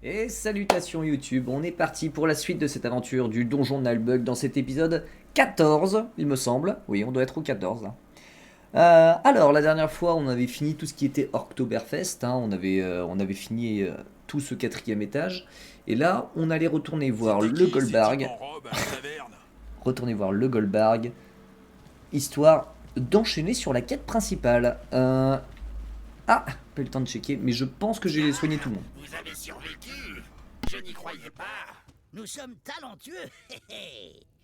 Et salutations YouTube, on est parti pour la suite de cette aventure du donjon de Nalbug dans cet épisode 14, il me semble. Oui, on doit être au 14 là. Alors, la dernière fois, on avait fini tout ce qui était Oktoberfest, hein, on avait fini tout ce quatrième étage. Et là, on allait retourner voir C'était le qui ces types Goldbarg, en robe à la taverne? retourner voir le Goldbarg, histoire d'enchaîner sur la quête principale. Ah, pas eu le temps de checker, mais je pense que j'ai soigné tout le monde. Vous avez survécu. Je n'y croyais pas. Nous sommes talentueux.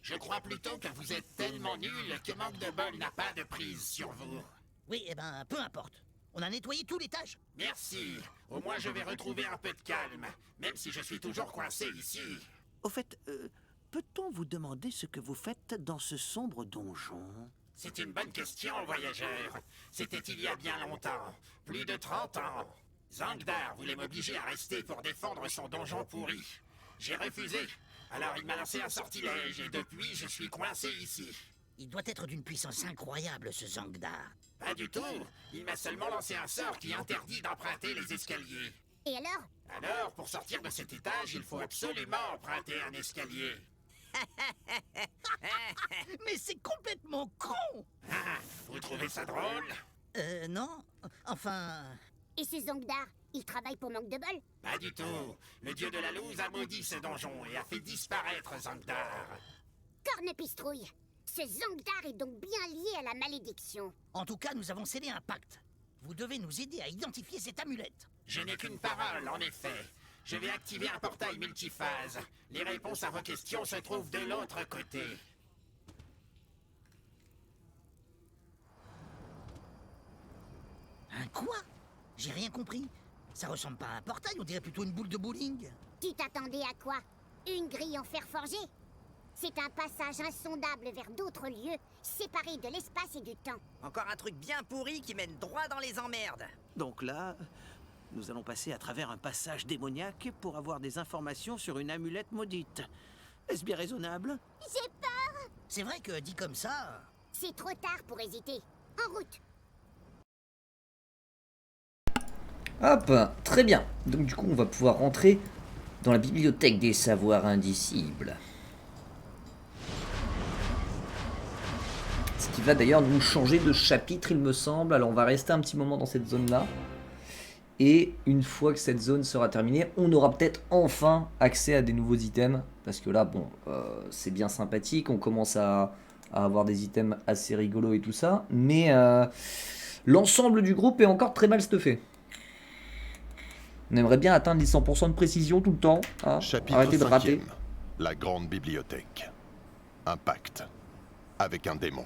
Je crois plutôt que vous êtes tellement nuls que Manque de bol n'a pas de prise sur vous. Oui, eh ben, peu importe. On a nettoyé tout l'étage. Merci. Au moins je vais retrouver un peu de calme, même si je suis toujours coincé ici. Au fait, peut-on vous demander ce que vous faites dans ce sombre donjon? C'est une bonne question, voyageur. C'était il y a bien longtemps, plus de 30 ans. Zangdar voulait m'obliger à rester pour défendre son donjon pourri. J'ai refusé. Alors il m'a lancé un sortilège et depuis je suis coincé ici. Il doit être d'une puissance incroyable, ce Zangdar. Pas du tout. Il m'a seulement lancé un sort qui interdit d'emprunter les escaliers. Et alors? Alors, pour sortir de cet étage, il faut absolument emprunter un escalier. Mais c'est complètement con. Ah, vous trouvez ça drôle? Non. Enfin... Et ce Zangdar, il travaille pour Manque de bol? Pas du tout. Le dieu de la loose a maudit ce donjon et a fait disparaître Zangdar. Cornepistrouille! Ce Zangdar est donc bien lié à la malédiction. En tout cas, nous avons scellé un pacte. Vous devez nous aider à identifier cette amulette. Je n'ai qu'une parole, en effet. Je vais activer un portail multiphase. Les réponses à vos questions se trouvent de l'autre côté. Un quoi? J'ai rien compris. Ça ressemble pas à un portail, on dirait plutôt une boule de bowling. Tu t'attendais à quoi? Une grille en fer forgé? C'est un passage insondable vers d'autres lieux, séparés de l'espace et du temps. Encore un truc bien pourri qui mène droit dans les emmerdes. Donc là, nous allons passer à travers un passage démoniaque pour avoir des informations sur une amulette maudite. Est-ce bien raisonnable? J'ai peur! C'est vrai que, dit comme ça... C'est trop tard pour hésiter. En route! Hop, très bien. Donc du coup, on va pouvoir rentrer dans la bibliothèque des savoirs indicibles. Ce qui va d'ailleurs nous changer de chapitre, il me semble. Alors on va rester un petit moment dans cette zone-là. Et une fois que cette zone sera terminée, on aura peut-être enfin accès à des nouveaux items. Parce que là, bon, c'est bien sympathique. On commence à avoir des items assez rigolos et tout ça. Mais l'ensemble du groupe est encore très mal stuffé. On aimerait bien atteindre les 100% de précision tout le temps. Hein. Chapitre Arrêtez de rater. 5e. La grande bibliothèque. Un pacte. Avec un démon.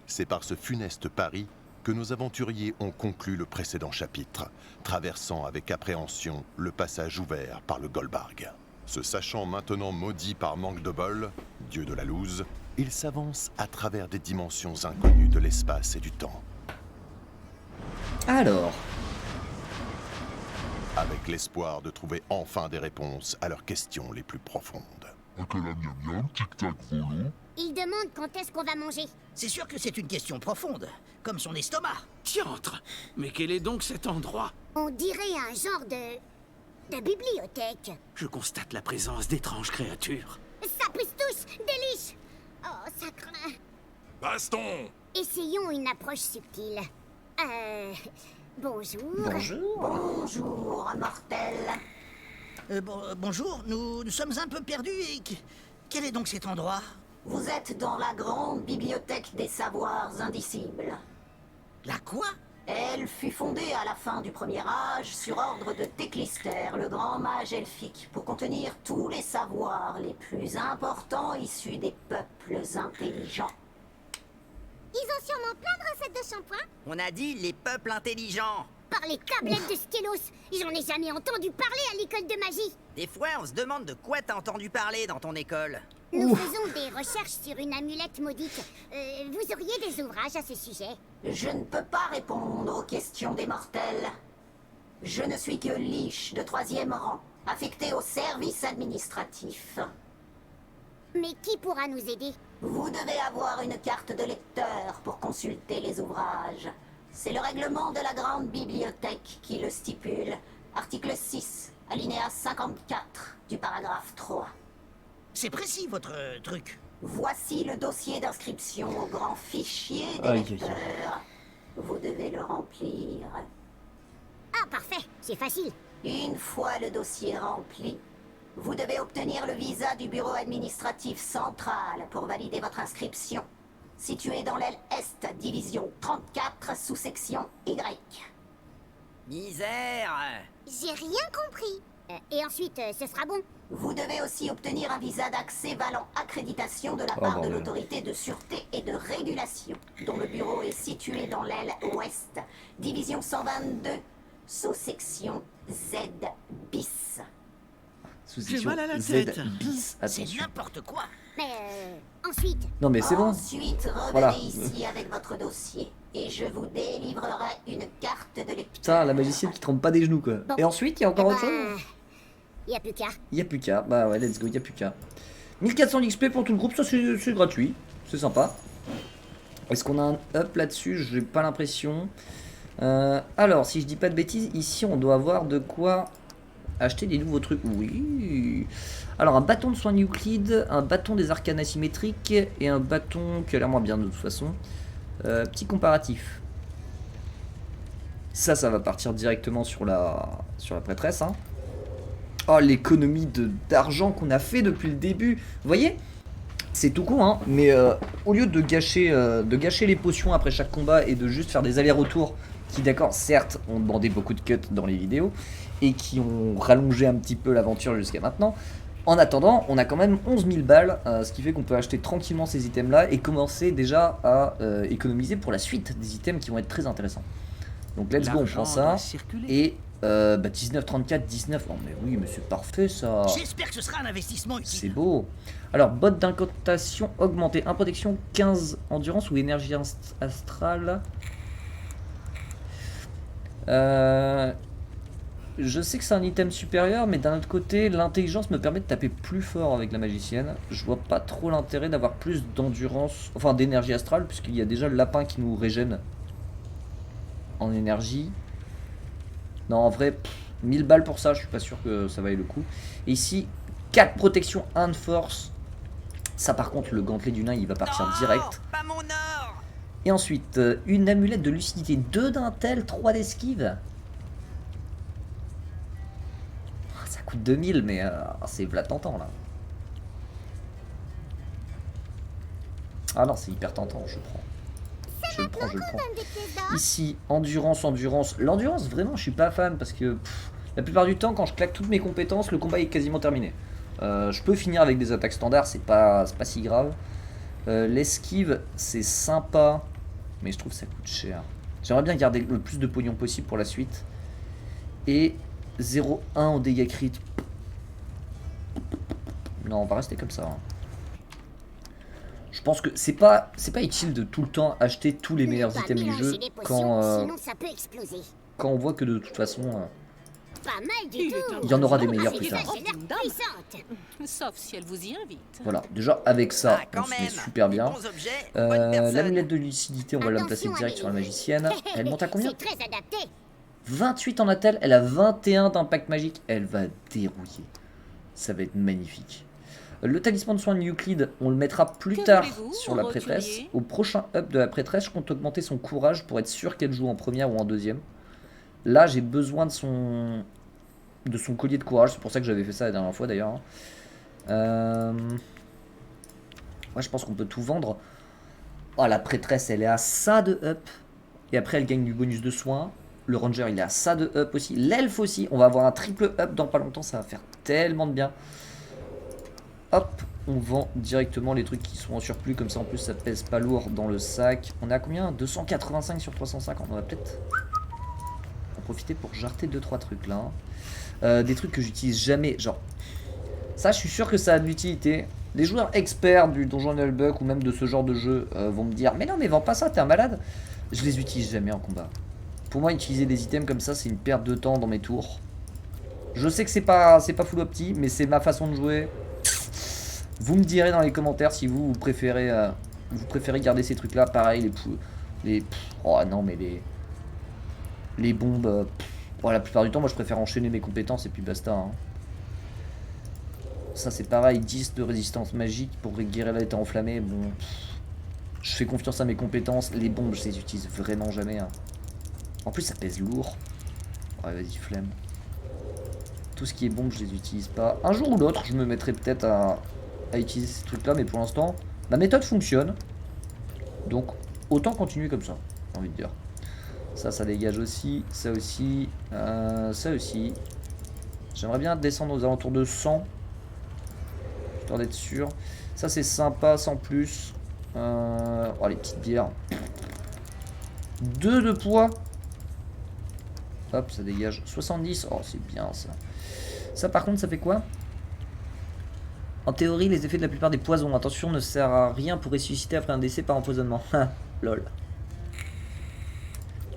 C'est par ce funeste pari que nos aventuriers ont conclu le précédent chapitre, traversant avec appréhension le passage ouvert par le Goldbarg. Se sachant maintenant maudit par Manque de bol, dieu de la loose, ils s'avancent à travers des dimensions inconnues de l'espace et du temps. Alors, Avec l'espoir de trouver enfin des réponses à leurs questions les plus profondes. Il demande quand est-ce qu'on va manger. C'est sûr que c'est une question profonde, comme son estomac. Diantre! Mais quel est donc cet endroit? On dirait un genre de bibliothèque. Je constate la présence d'étranges créatures. Ça pousse tous! Déliche! Oh, ça craint. Baston! Essayons une approche subtile. Bonjour. bonjour. Bonjour, mortel. Bonjour, nous sommes un peu perdus et... Quel est donc cet endroit? Vous êtes dans la grande bibliothèque des savoirs indicibles. La quoi? Elle fut fondée à la fin du Premier Âge sur ordre de Teclister, le grand mage elfique, pour contenir tous les savoirs les plus importants issus des peuples intelligents. Ils ont sûrement plein de recettes de shampoing. On a dit les peuples intelligents. Par les câblettes de Skelos. J'en ai jamais entendu parler à l'école de magie. Des fois, on se demande de quoi t'as entendu parler dans ton école. Nous faisons des recherches sur une amulette maudite. Vous auriez des ouvrages à ce sujet? Je ne peux pas répondre aux questions des mortels. Je ne suis que Lich de 3e rang, affecté au service administratif. Mais qui pourra nous aider? Vous devez avoir une carte de lecteur pour consulter les ouvrages. C'est le règlement de la grande bibliothèque qui le stipule. Article 6. Alinéa 54 du paragraphe 3. C'est précis, votre truc. Voici le dossier d'inscription au grand fichier des Aïe, aïe, lecteurs. Vous devez le remplir. Ah, parfait, c'est facile. Une fois le dossier rempli, vous devez obtenir le visa du bureau administratif central pour valider votre inscription, situé dans l'aile Est, division 34, sous-section Y. Misère. J'ai rien compris. Et ensuite, ce sera bon. Vous devez aussi obtenir un visa d'accès valant accréditation de la Oh, part de bordel. l'autorité de sûreté et de régulation, dont le bureau est situé dans l'aile Ouest, division 122, sous-section Z bis. Sous-section mal à la Z tête. bis. C'est Attention. n'importe quoi. Mais ensuite, Non mais c'est bon. Ensuite, revenez Voilà. ici avec votre dossier et je vous délivrerai une carte de lecture. Putain, la magicienne qui trempe pas des genoux quoi. Bon. Et ensuite, il y a encore autre chose. y a plus qu'à. Il y a plus qu'à. Bah ouais, let's go, il y a plus qu'à. 1400 XP pour tout le groupe, ça c'est gratuit. C'est sympa. Est-ce qu'on a un up là-dessus? J'ai pas l'impression. Alors, si je dis pas de bêtises, ici on doit avoir de quoi acheter des nouveaux trucs. Oui. Alors, un bâton de soin Euclide, un bâton des arcanes asymétriques et un bâton qui a l'air moins bien de toute façon. Petit comparatif. Ça va partir directement sur la prêtresse. Hein. Oh, l'économie d'argent qu'on a fait depuis le début. Vous voyez? C'est tout con, hein, mais au lieu de gâcher les potions après chaque combat et de juste faire des allers-retours qui, d'accord, certes, ont demandé beaucoup de cuts dans les vidéos et qui ont rallongé un petit peu l'aventure jusqu'à maintenant, en attendant, on a quand même 11 000 balles, ce qui fait qu'on peut acheter tranquillement ces items-là et commencer déjà à économiser pour la suite des items qui vont être très intéressants. Donc let's go, on prend ça. Et 19, 34, 19. Oh mais oui, mais c'est parfait ça. J'espère que ce sera un investissement C'est utile. beau. Alors, botte d'incantation augmentée. 1 protection, 15 endurance ou énergie astrale. Je sais que c'est un item supérieur, mais d'un autre côté, l'intelligence me permet de taper plus fort avec la magicienne. Je vois pas trop l'intérêt d'avoir plus d'endurance, enfin d'énergie astrale, puisqu'il y a déjà le lapin qui nous régène en énergie. Non, en vrai, 1000 balles pour ça, je suis pas sûr que ça vaille le coup. Et ici, 4 protections, 1 de force. Ça, par contre, le gantelet du nain, il va partir direct. Pas mon or. Et ensuite, une amulette de lucidité, 2 d'intel, 3 d'esquive. Ça coûte 2000, mais c'est v'là tentant là. Ah non, c'est hyper tentant, je prends. Je le prends. Des pièces d'or. Ici, endurance. L'endurance, vraiment, je suis pas fan parce que la plupart du temps, quand je claque toutes mes compétences, le combat est quasiment terminé. Je peux finir avec des attaques standards, c'est pas si grave. L'esquive, c'est sympa, mais je trouve que ça coûte cher. J'aimerais bien garder le plus de pognon possible pour la suite. Et 0,1 en dégâts crit. Non, on va rester comme ça. Hein. Je pense que c'est pas utile de tout le temps acheter tous les meilleurs Pas items du mélanger jeu les potions, quand sinon ça peut exploser. on voit que de toute façon Pas mal du Il tout. est il y en aura des Ah, meilleurs c'est plus ça, tard. c'est l'air puissante. Sauf si elle vous y invite. Voilà, déjà avec ça, Ah, quand on se met même. super bien. Des bons objets, bonne personne. L'amulette de lucidité, on va la placer Attention, direct sur la Amélie. magicienne. Elle monte à combien? C'est très adapté. 28 en attel, elle a 21 d'impact magique. Elle va dérouiller. Ça va être magnifique. Le talisman de soin de Euclide, on le mettra plus Que tard voulez-vous, sur la roturier? prêtresse. Au prochain up de la prêtresse, je compte augmenter son courage pour être sûr qu'elle joue en première ou en deuxième. Là, j'ai besoin de son collier de courage. C'est pour ça que j'avais fait ça la dernière fois d'ailleurs. Ouais, je pense qu'on peut tout vendre. Oh, la prêtresse, elle est à ça de up. Et après, elle gagne du bonus de soin. Le ranger, il est à ça de up aussi. L'elfe aussi. On va avoir un triple up dans pas longtemps. Ça va faire tellement de bien. Hop, on vend directement les trucs qui sont en surplus. Comme ça, en plus, ça pèse pas lourd dans le sac. On est à combien? 285 sur 350. On va peut-être en profiter pour jarter 2-3 trucs là. Des trucs que j'utilise jamais. Genre, ça, je suis sûr que ça a de l'utilité. Les joueurs experts du Donjon Nullbuck ou même de ce genre de jeu vont me dire: mais non, mais vends pas ça, t'es un malade. Je les utilise jamais en combat. Pour moi, utiliser des items comme ça, c'est une perte de temps dans mes tours. Je sais que c'est pas full opti, mais c'est ma façon de jouer. Vous me direz dans les commentaires si vous préférez garder ces trucs là. Pareil, oh non, mais les bombes, Bon, la plupart du temps, moi je préfère enchaîner mes compétences et puis basta. Hein. Ça c'est pareil, 10 de résistance magique pour guérir l'état enflammé. Bon, je fais confiance à mes compétences. Les bombes, je les utilise vraiment jamais. Hein. En plus, ça pèse lourd. Ouais, vas-y, flemme. Tout ce qui est bombe, je les utilise pas. Un jour ou l'autre, je me mettrai peut-être à utiliser ces trucs-là, mais pour l'instant, ma méthode fonctionne. Donc, autant continuer comme ça, j'ai envie de dire. Ça dégage aussi. Ça aussi. Ça aussi. J'aimerais bien descendre aux alentours de 100. Histoire d'être sûr. Ça, c'est sympa, sans plus. Oh, les petites bières. 2 de poids. Hop, ça dégage 70. Oh, c'est bien ça. Ça, par contre, ça fait quoi? En théorie, les effets de la plupart des poisons, attention, ne sert à rien pour ressusciter après un décès par empoisonnement. Lol.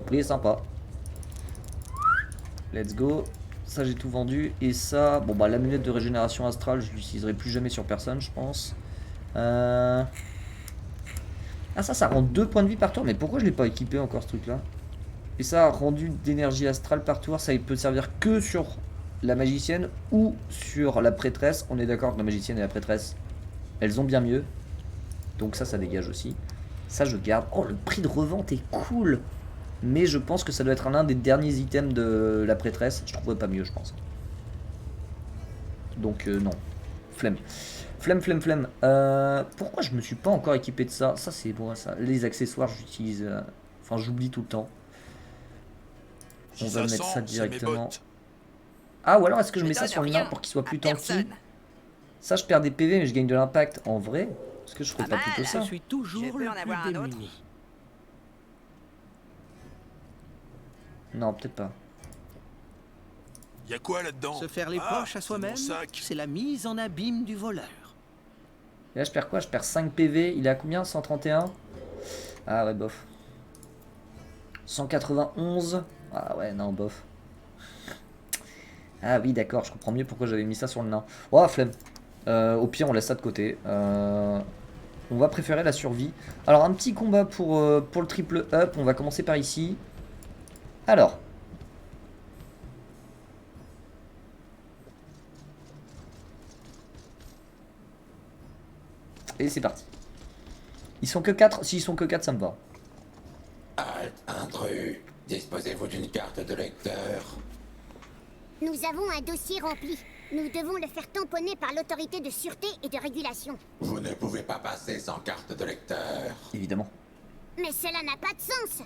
Il est sympa. Let's go. Ça, j'ai tout vendu. Et ça, bon, bah, l'amulette de régénération astrale, je l'utiliserai plus jamais sur personne, je pense. Ah, ça rend 2 points de vie par tour. Mais pourquoi je l'ai pas équipé encore, ce truc-là? Et ça, rendu d'énergie astrale par tour, ça il peut servir que sur la magicienne ou sur la prêtresse. On est d'accord que la magicienne et la prêtresse, elles ont bien mieux. Donc ça dégage aussi. Ça, je garde. Oh, le prix de revente est cool. Mais je pense que ça doit être l'un des derniers items de la prêtresse. Je trouverais pas mieux, je pense. Donc non. Flemme. Flemme. Pourquoi je me suis pas encore équipé de ça? Ça, c'est bon, ça. Les accessoires, j'utilise... Enfin, j'oublie tout le temps. On va mettre ça directement. Ah, ou alors est-ce que je mets ça sur le nain pour qu'il soit plus tanky? Ça, je perds des PV, mais je gagne de l'impact. En vrai, est-ce que je ferais pas plutôt ça? Je suis toujours le plus démuni. Non, peut-être pas. Y'a quoi là-dedans? Se faire les poches à soi-même, c'est la mise en abîme du voleur. Et là, je perds quoi? Je perds 5 PV. Il est à combien? 131? Ah ouais, bof. 191. Ah ouais, non, bof. Ah oui, d'accord, je comprends mieux pourquoi j'avais mis ça sur le nain. Oh, flemme. Au pire, on laisse ça de côté. On va préférer la survie. Alors, un petit combat pour le triple up. On va commencer par ici. Alors. Et c'est parti. Ils sont que 4. S'ils sont que 4, ça me va. Halt, intrus. Disposez-vous d'une carte de lecteur. Nous avons un dossier rempli. Nous devons le faire tamponner par l'autorité de sûreté et de régulation. Vous ne pouvez pas passer sans carte de lecteur. Évidemment. Mais cela n'a pas de sens.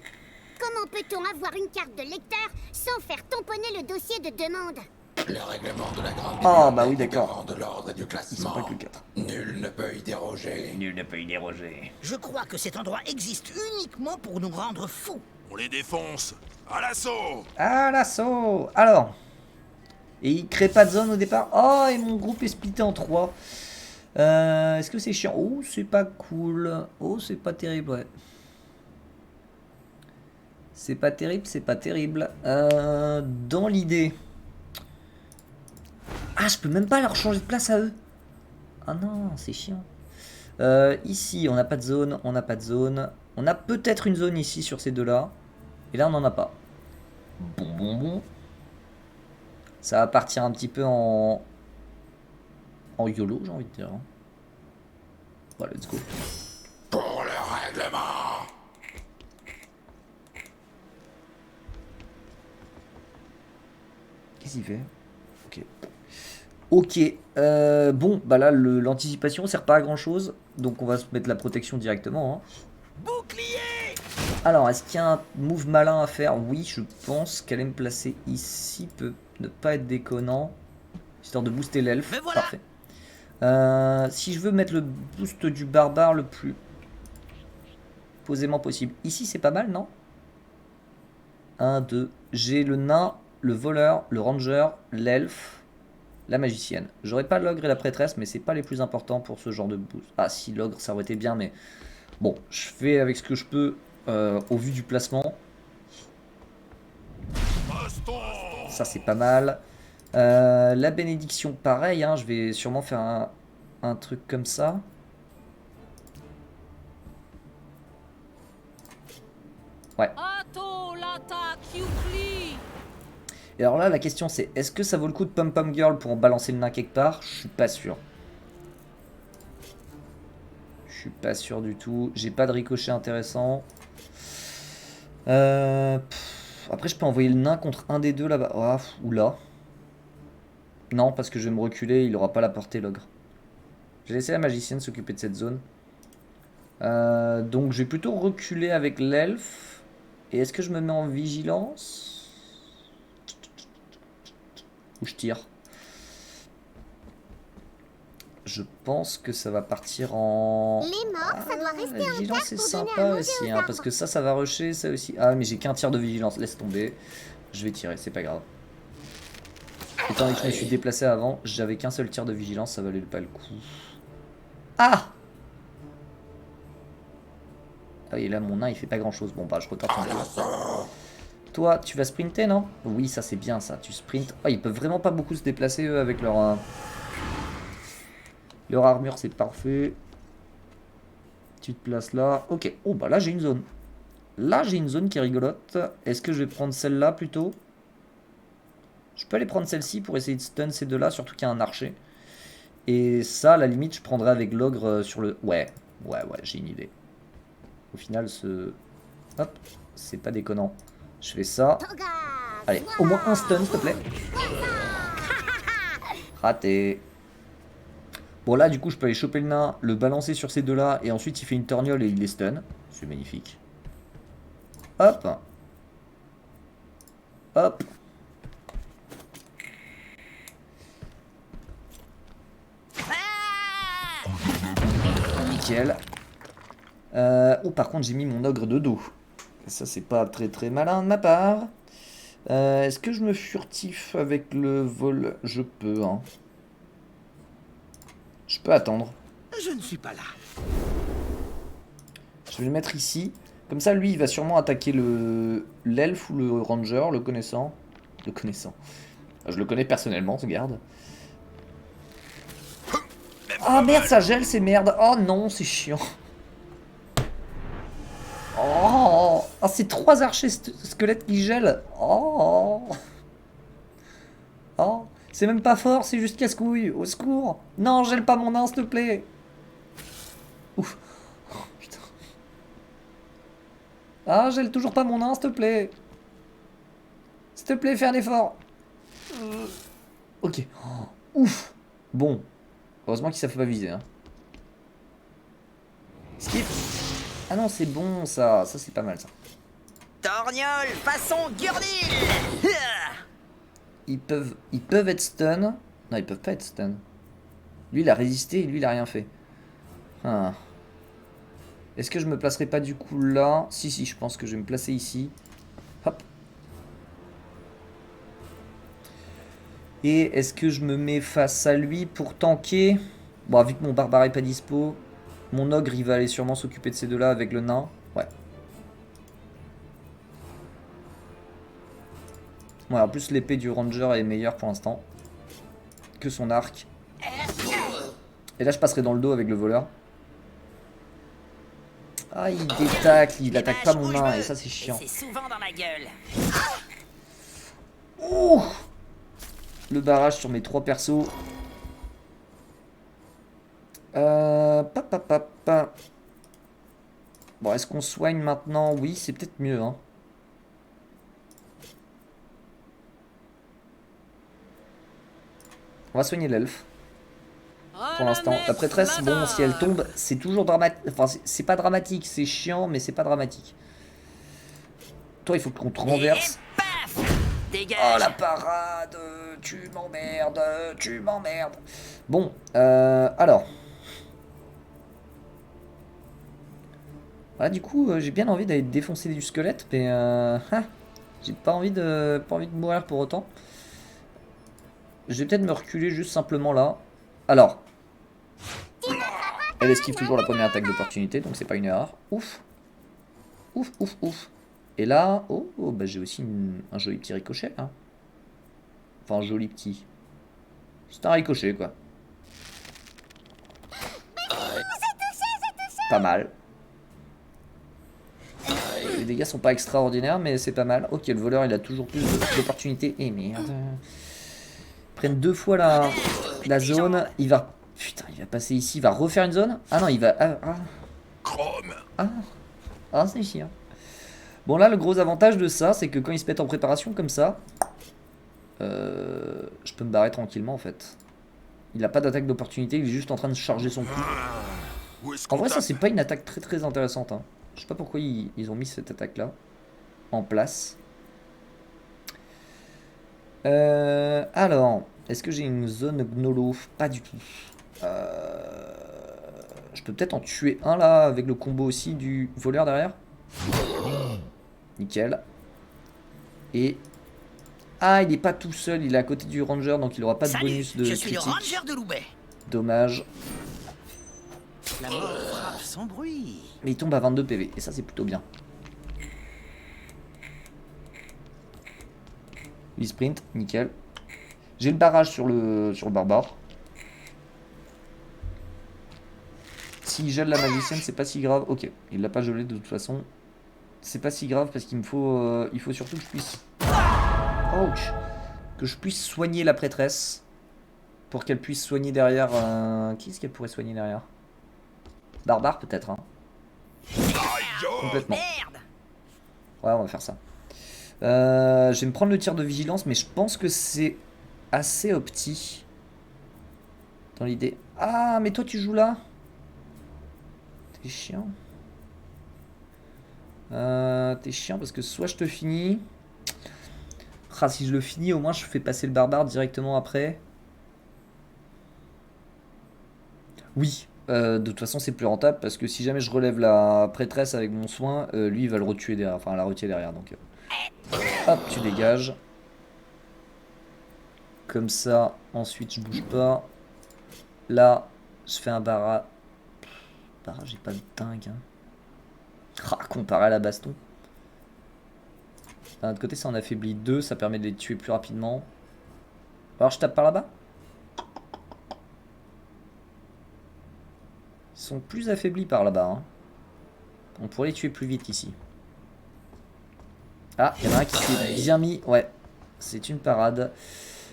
Comment peut-on avoir une carte de lecteur sans faire tamponner le dossier de demande? Le règlement de la grande Ah bah oui, d'accord. garant de l'ordre et du classement. Ils sont pas que 4. Nul ne peut y déroger. Nul ne peut y déroger. Je crois que cet endroit existe uniquement pour nous rendre fous. On les défonce. À l'assaut. À l'assaut. Alors. Et il crée pas de zone au départ. Oh, et mon groupe est splitté en 3. Est-ce que c'est chiant? Oh, c'est pas cool. Oh, c'est pas terrible, ouais. C'est pas terrible, c'est pas terrible. Dans l'idée... Ah, je peux même pas leur changer de place à eux. Ah non, c'est chiant. Ici, on n'a pas de zone, on n'a pas de zone. On a peut-être une zone ici sur ces deux-là. Et là, on n'en a pas. Bon. Ça va partir un petit peu en YOLO, j'ai envie de dire. Bon, let's go. Pour le règlement. Qu'est-ce qu'il fait? Ok. Bon, bah là, l'anticipation sert pas à grand chose. Donc on va se mettre la protection directement. Hein. Bouclier! Alors, est-ce qu'il y a un move malin à faire? Oui, je pense qu'aller me placer ici peut ne pas être déconnant. Histoire de booster l'elfe. Voilà. Parfait. Si je veux mettre le boost du barbare le plus posément possible. Ici, c'est pas mal, non? 1, 2. J'ai le nain, le voleur, le ranger, l'elfe, la magicienne. J'aurais pas l'ogre et la prêtresse, mais c'est pas les plus importants pour ce genre de boost. Ah, si, l'ogre, ça aurait été bien, mais bon, je fais avec ce que je peux au vu du placement. Ça, c'est pas mal. La bénédiction, pareil, hein, je vais sûrement faire un truc comme ça. Ouais. Et alors là, la question c'est, est-ce que ça vaut le coup de Pom Pom Girl pour en balancer le nain quelque part? Je suis pas sûr. Je suis pas sûr du tout. J'ai pas de ricochet intéressant. Après, je peux envoyer le nain contre un des deux là-bas. Oh, ou là. Non, parce que je vais me reculer, il aura pas la portée, l'ogre. J'ai laissé la magicienne s'occuper de cette zone. Donc je vais plutôt reculer avec l'elfe. Et est-ce que je me mets en vigilance? Ou je tire? Je pense que ça va partir en... Les morts, ça doit rester la en vigilance terre c'est pour donner à sympa manger aussi, aux hein, parce arbres. que ça va rusher, ça aussi. Ah mais j'ai qu'un tir de vigilance, laisse tomber. Je vais tirer, c'est pas grave. Étant donné que je me suis déplacé avant, j'avais qu'un seul tir de vigilance, ça valait pas le coup. Ah! Ah et là mon nain il fait pas grand chose. Bon bah je retente un peu. Toi tu vas sprinter non? Oui ça c'est bien ça, tu sprintes. Oh ils peuvent vraiment pas beaucoup se déplacer eux avec leur armure, c'est parfait. Tu te places là. Ok, oh bah là j'ai une zone. Là j'ai une zone qui est rigolote. Est-ce que je vais prendre celle-là plutôt? Je peux aller prendre celle-ci pour essayer de stun ces deux-là, surtout qu'il y a un archer. Et ça, à la limite, je prendrai avec l'ogre sur le... Ouais, j'ai une idée. Au final, hop, c'est pas déconnant. Je fais ça. Allez, au moins un stun, s'il te plaît. Raté. Bon, là, du coup, je peux aller choper le nain, le balancer sur ces deux-là, et ensuite, il fait une torgnole et il les stun. C'est magnifique. Hop. Hop. Nickel. Oh, par contre, j'ai mis mon ogre de dos. Ça, c'est pas très malin de ma part. Est-ce que je me furtif avec le vol? Je peux, hein. Je peux attendre. Je ne suis pas là. Je vais le mettre ici. Comme ça, lui, il va sûrement attaquer l'elfe ou le ranger, le connaissant. Le connaissant. Je le connais personnellement, ce garde. Ah merde, ça gèle, c'est merde. Oh non, c'est chiant. Oh, c'est 3 archers squelettes qui gèlent. Oh. Oh. C'est même pas fort, c'est juste casse-couille. Au secours. Non, gèle pas mon nain, s'il te plaît. Ouf. Oh, putain. Ah, gèle toujours pas mon nain, s'il te plaît. S'il te plaît, fais un effort. Ok. Oh, ouf. Bon. Heureusement qu'il ne savent pas viser. Hein. Skip. Ah non, c'est bon ça. Ça, c'est pas mal ça. Torgnole, façon Gurdil. Ils peuvent être stun. Non, ils peuvent pas être stun. Lui, il a résisté et lui, il a rien fait. Ah. Est-ce que je me placerai pas du coup là? Si, je pense que je vais me placer ici. Hop. Et est-ce que je me mets face à lui pour tanker? Bon, vu que mon barbare est pas dispo, mon ogre, il va aller sûrement s'occuper de ces deux-là avec le nain. Ouais. Ouais, en plus, l'épée du ranger est meilleure pour l'instant que son arc. Et là, je passerai dans le dos avec le voleur. Ah, il détacle, il attaque pas mon nain, et ça, c'est chiant. C'est souvent dans ma gueule. Ouh! Le barrage sur mes 3 persos. Bon, est-ce qu'on soigne maintenant? Oui, c'est peut-être mieux. Hein. On va soigner l'elfe. Pour l'instant. La prêtresse, bon, si elle tombe, c'est toujours dramatique. Enfin, c'est pas dramatique, c'est chiant, mais c'est pas dramatique. Toi, il faut qu'on te renverse. Oh la parade, tu m'emmerdes. Bon, alors. Voilà, du coup, j'ai bien envie d'aller défoncer du squelette, mais j'ai pas envie de mourir pour autant. Je vais peut-être me reculer juste simplement là. Alors. Elle esquive toujours la première attaque d'opportunité, donc c'est pas une erreur. Ouf. Et là, oh bah j'ai aussi un joli petit ricochet. Hein. Enfin, un joli petit. C'est un ricochet, quoi. Pas mal. Je vais dégâts sont pas extraordinaires, mais c'est pas mal. Ok, le voleur, il a toujours plus d'opportunités. Eh merde. Ils prennent 2 fois la zone. Il va... Putain, il va passer ici. Il va refaire une zone. Ah non, il va... Ah, c'est chiant. Bon, là, le gros avantage de ça, c'est que quand ils se mettent en préparation comme ça, je peux me barrer tranquillement, en fait. Il a pas d'attaque d'opportunité, il est juste en train de charger son coup. En vrai, ça, c'est pas une attaque très intéressante. Hein. Je sais pas pourquoi ils ont mis cette attaque-là en place. Alors, est-ce que j'ai une zone gnolo? Pas du tout. Je peux peut-être en tuer un, là, avec le combo aussi du voleur derrière. Nickel. Et... Ah, il est pas tout seul, il est à côté du ranger, donc il aura pas de bonus de je suis critique. le ranger de Loubet. Dommage. La mort frappe sans bruit. Mais il tombe à 22 PV, et ça c'est plutôt bien. Il sprint, nickel. J'ai le barrage sur le barbare. S'il gèle la magicienne, c'est pas si grave. Ok, il l'a pas gelé de toute façon. C'est pas si grave parce qu'il me faut, il faut surtout que je puisse... Ouch. Que je puisse soigner la prêtresse. Pour qu'elle puisse soigner derrière... Qui est-ce qu'elle pourrait soigner derrière? Barbare peut-être, hein. Complètement. Ouais, on va faire ça. Je vais me prendre le tir de vigilance, mais je pense que c'est assez opti. Dans l'idée. Ah, mais toi tu joues là? T'es chiant. T'es chiant parce que soit je te finis... Ah, si je le finis, au moins je fais passer le barbare directement après. Oui, de toute façon c'est plus rentable parce que si jamais je relève la prêtresse avec mon soin, lui il va le retuer derrière, enfin la retirer derrière. Donc hop, tu dégages. Comme ça, ensuite je bouge pas. Là, je fais un barrage. Barrage, j'ai pas de dingue. Hein. Ah, comparé à la baston. D'un autre côté, ça en affaiblit 2, ça permet de les tuer plus rapidement. Alors, je tape par là-bas. Ils sont plus affaiblis par là-bas. Hein. On pourrait les tuer plus vite ici. Ah, il y en a un qui s'est bien mis. Ouais, c'est une parade.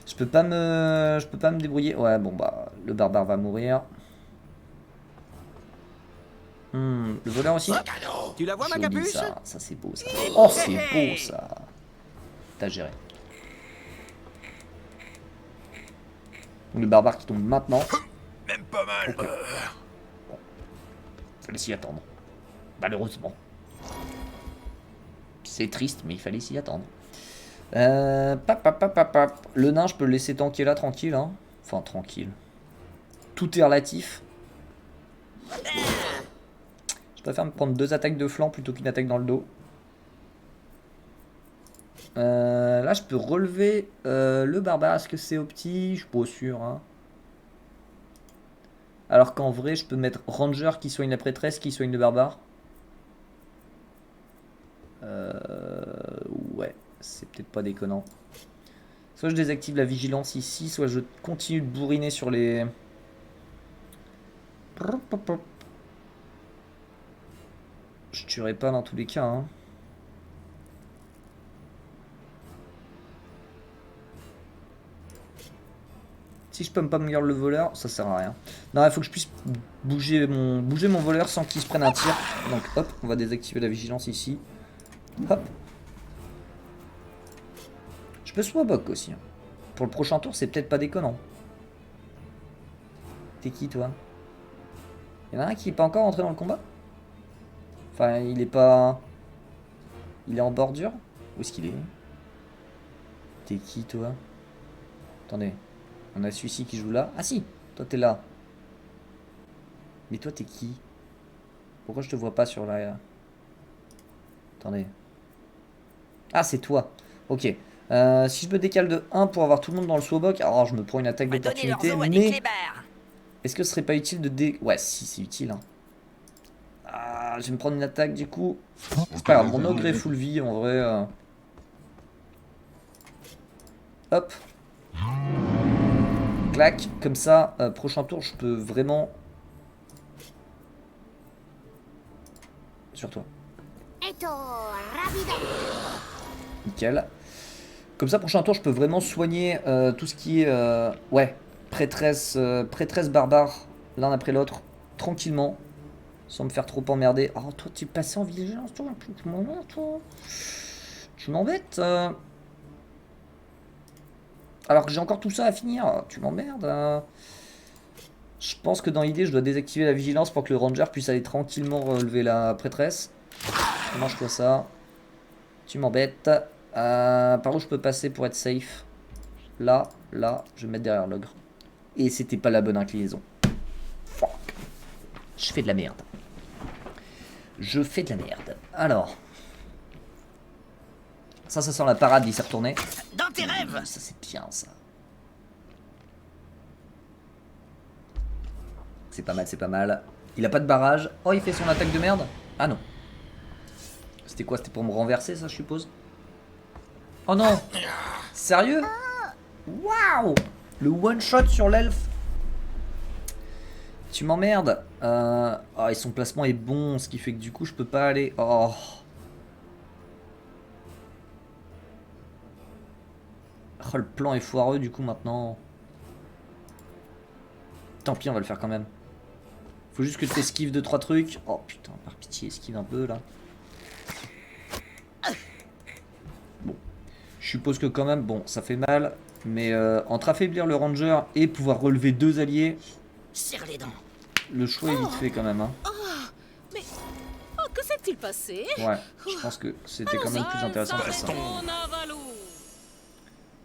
Je peux pas me débrouiller. Ouais, bon bah, le barbare va mourir. Le voleur aussi. Tu la vois, ma Joli, capuche? ça c'est beau ça. Oh c'est beau ça. T'as géré. Le barbare qui tombe maintenant. Même pas mal. Okay. Bon. Fallait s'y attendre. Malheureusement. C'est triste mais il fallait s'y attendre. Le nain je peux le laisser tanker là tranquille. Hein. Enfin tranquille. Tout est relatif. Je préfère me prendre 2 attaques de flanc plutôt qu'une attaque dans le dos. Là, je peux relever le barbare. Est-ce que c'est opti? Je suis pas sûr. Hein. Alors qu'en vrai, je peux mettre ranger qui soigne la prêtresse, qui soigne le barbare. Ouais, c'est peut-être pas déconnant. Soit je désactive la vigilance ici, soit je continue de bourriner sur les... Je tuerai pas dans tous les cas. Hein. Si je peux pas me garder le voleur, ça sert à rien. Non, il faut que je puisse bouger mon voleur sans qu'il se prenne un tir. Donc hop, on va désactiver la vigilance ici. Hop. Je peux swabok aussi. Hein. Pour le prochain tour, c'est peut-être pas déconnant. T'es qui toi? Il y en a un qui est pas encore entré dans le combat? Enfin, il est pas... Il est en bordure? Où est-ce qu'il est? T'es qui, toi? Attendez. On a celui-ci qui joue là. Ah si! Toi, t'es là. Mais toi, t'es qui? Pourquoi je te vois pas sur la... Attendez. Ah, c'est toi. Ok. Si je me décale de 1 pour avoir tout le monde dans le swabok, alors je me prends une attaque d'opportunité, mais... Est-ce que ce serait pas utile de Ouais, si, c'est utile, hein. Ah, je vais me prendre une attaque du coup. C'est pas grave, mon ogre est full vie en vrai. Hop. Clac, comme ça, prochain tour, je peux vraiment... Sur toi. Es-tu Viento rapido. Nickel. Comme ça, prochain tour, je peux vraiment soigner tout ce qui est... ouais, prêtresse barbare, l'un après l'autre, tranquillement, sans me faire trop emmerder. Oh, toi, tu es passé en vigilance, toi. Tu m'emmerdes, toi. Tu m'embêtes. Alors que j'ai encore tout ça à finir. Tu m'emmerdes. Je pense que dans l'idée, je dois désactiver la vigilance pour que le ranger puisse aller tranquillement relever la prêtresse. Mange-toi ça. Tu m'embêtes. Par où je peux passer pour être safe? Là, je vais me mettre derrière l'ogre. Et c'était pas la bonne inclinaison. Fuck. Je fais de la merde. Je fais de la merde. Alors. Ça sent la parade, il s'est retourné. Dans tes rêves! Ça, c'est bien, ça. C'est pas mal, c'est pas mal. Il a pas de barrage. Oh, il fait son attaque de merde? Ah non. C'était quoi? C'était pour me renverser, ça, je suppose? Oh non! Sérieux? Waouh! Le one-shot sur l'elfe. Tu m'emmerdes. Oh, et son placement est bon, ce qui fait que du coup, je peux pas aller... Oh. Oh, le plan est foireux, du coup, maintenant. Tant pis, on va le faire quand même. Faut juste que tu esquives 2-3 trucs. Oh putain, par pitié, esquive un peu là. Bon. Je suppose que quand même, bon, ça fait mal. Mais entre affaiblir le ranger et pouvoir relever 2 alliés. Serre les dents. Le choix est vite fait quand même. Hein. Mais... Oh, que s'est-il passé? Ouais, je pense que c'était quand même plus intéressant que ça.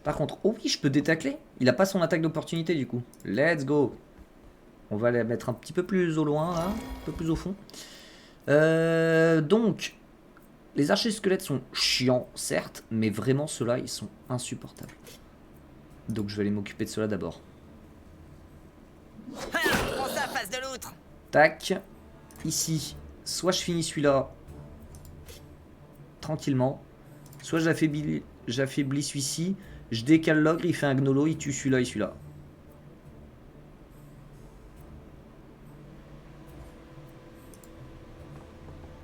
Par contre, oh oui, je peux détacler. Il a pas son attaque d'opportunité du coup. Let's go. On va les mettre un petit peu plus au loin, là, un peu plus au fond. Donc, les archers squelettes sont chiants, certes, mais vraiment ceux-là, ils sont insupportables. Donc je vais aller m'occuper de ceux-là d'abord. Prends ça, face de l'autre. Tac. Ici, soit je finis celui-là tranquillement, soit j'affaiblis celui-ci, je décale l'ogre, il fait un gnolo, il tue celui-là et celui-là.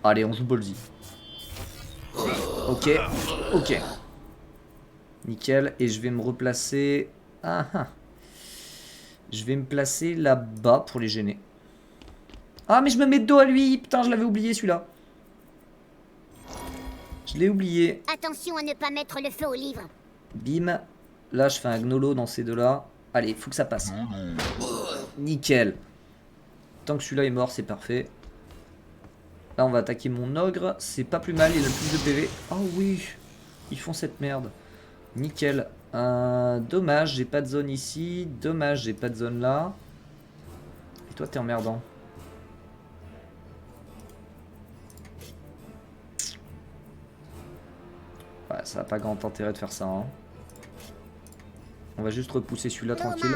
Allez, on joue Ballsy. Ok, ok. Nickel, et je vais me replacer... Je vais me placer là-bas pour les gêner. Ah, mais je me mets de dos à lui. Putain, je l'avais oublié celui-là. Je l'ai oublié. Attention à ne pas mettre le feu au livre. Bim. Là, je fais un gnolo dans ces deux-là. Allez, faut que ça passe. Nickel. Tant que celui-là est mort, c'est parfait. Là, on va attaquer mon ogre. C'est pas plus mal, il a le plus de PV. Oh oui, ils font cette merde. Nickel. Dommage, j'ai pas de zone ici. Dommage, j'ai pas de zone là. Et toi, t'es emmerdant. Ouais, ça n'a pas grand intérêt de faire ça. Hein. On va juste repousser celui-là tranquille.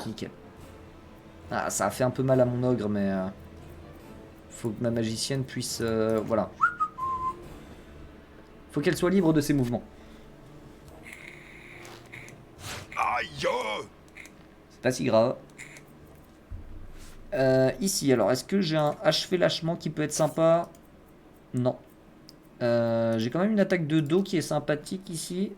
Nickel. Ah, ça a fait un peu mal à mon ogre, mais... faut que ma magicienne puisse... voilà. Faut qu'elle soit libre de ses mouvements. Aïe! C'est pas si grave. Ici, alors, est-ce que j'ai un achevé lâchement qui peut être sympa? Non. J'ai quand même une attaque de dos qui est sympathique ici.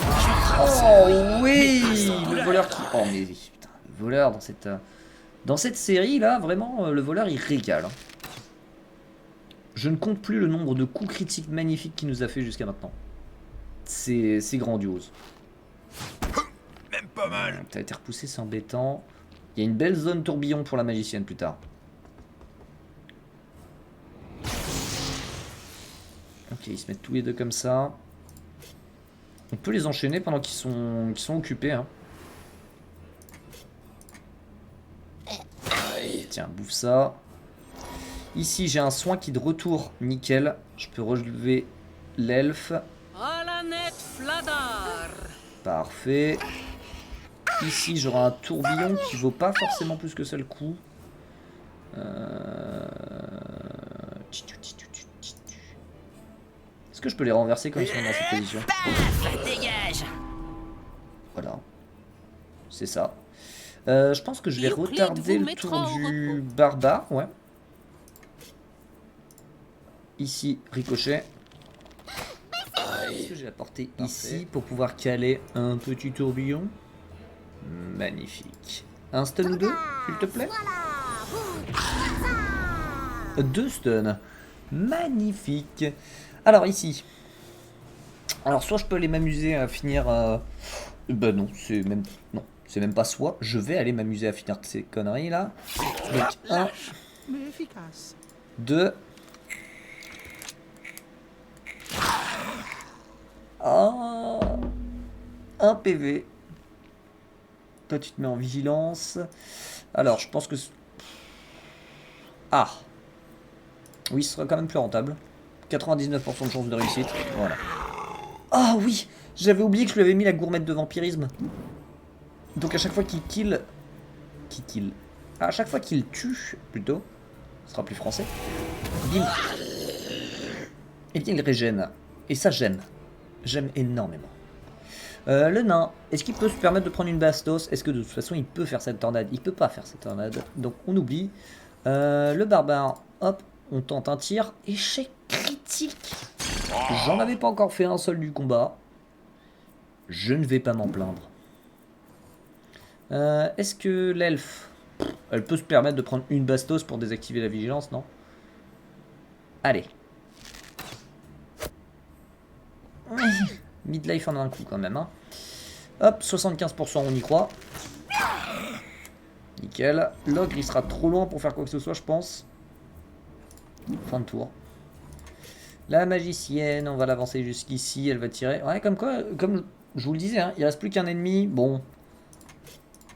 Oh oui! Le voleur qui... Oh mais putain, le voleur dans cette série là, vraiment, le voleur il régale. Hein. Je ne compte plus le nombre de coups critiques magnifiques qu'il nous a fait jusqu'à maintenant. C'est grandiose. Même pas mal. T'as été repoussé, c'est embêtant. Il y a une belle zone tourbillon pour la magicienne plus tard. Ok, ils se mettent tous les deux comme ça. On peut les enchaîner pendant qu'ils sont occupés. Hein. Tiens, bouffe ça. Ici, j'ai un soin qui de retour. Nickel. Je peux relever l'elfe. Parfait. Ici, j'aurai un tourbillon qui vaut pas forcément plus que ça le coup. Est-ce que je peux les renverser quand ils sont dans cette position? Paf, dégage. Voilà. C'est ça. Je pense que je vais Euclide retarder vous le mettra tour au du repos. barbare, ouais. Ici, ricochet. Est-ce que j'ai la portée ici pour pouvoir caler un petit tourbillon? Magnifique. Un stun ou deux, s'il te plaît? Deux stuns. Magnifique. Alors ici. Alors soit je peux aller m'amuser à finir... Bah non, c'est même... Non, c'est même pas soit. Je vais aller m'amuser à finir ces conneries là. Donc 1, Mais efficace. 2... Ah, 1 PV. Toi tu te mets en vigilance. Alors je pense que... Ah. Oui, ce sera quand même plus rentable. 99% de chance de réussite. Voilà. Ah oui, j'avais oublié que je lui avais mis la gourmette de vampirisme. Donc à chaque fois qu'il kill... À chaque fois qu'il tue, plutôt. Ce sera plus français. Bim. Et bien il régène. Et ça j'aime. J'aime énormément. Le nain, est-ce qu'il peut se permettre de prendre une bastos? Est-ce que de toute façon il peut faire cette tornade? Il peut pas faire cette tornade. Donc on oublie. Le barbare, hop, on tente un tir. Échec critique. J'en avais pas encore fait un seul du combat. Je ne vais pas m'en plaindre. Est-ce que l'elfe, elle peut se permettre de prendre une bastos pour désactiver la vigilance, non? Allez. Midlife en un coup quand même. Hein. Hop, 75% on y croit. Nickel. L'ogre il sera trop loin pour faire quoi que ce soit je pense. Fin de tour. La magicienne, on va l'avancer jusqu'ici, elle va tirer. Ouais, comme quoi, comme je vous le disais, hein, il reste plus qu'un ennemi. Bon,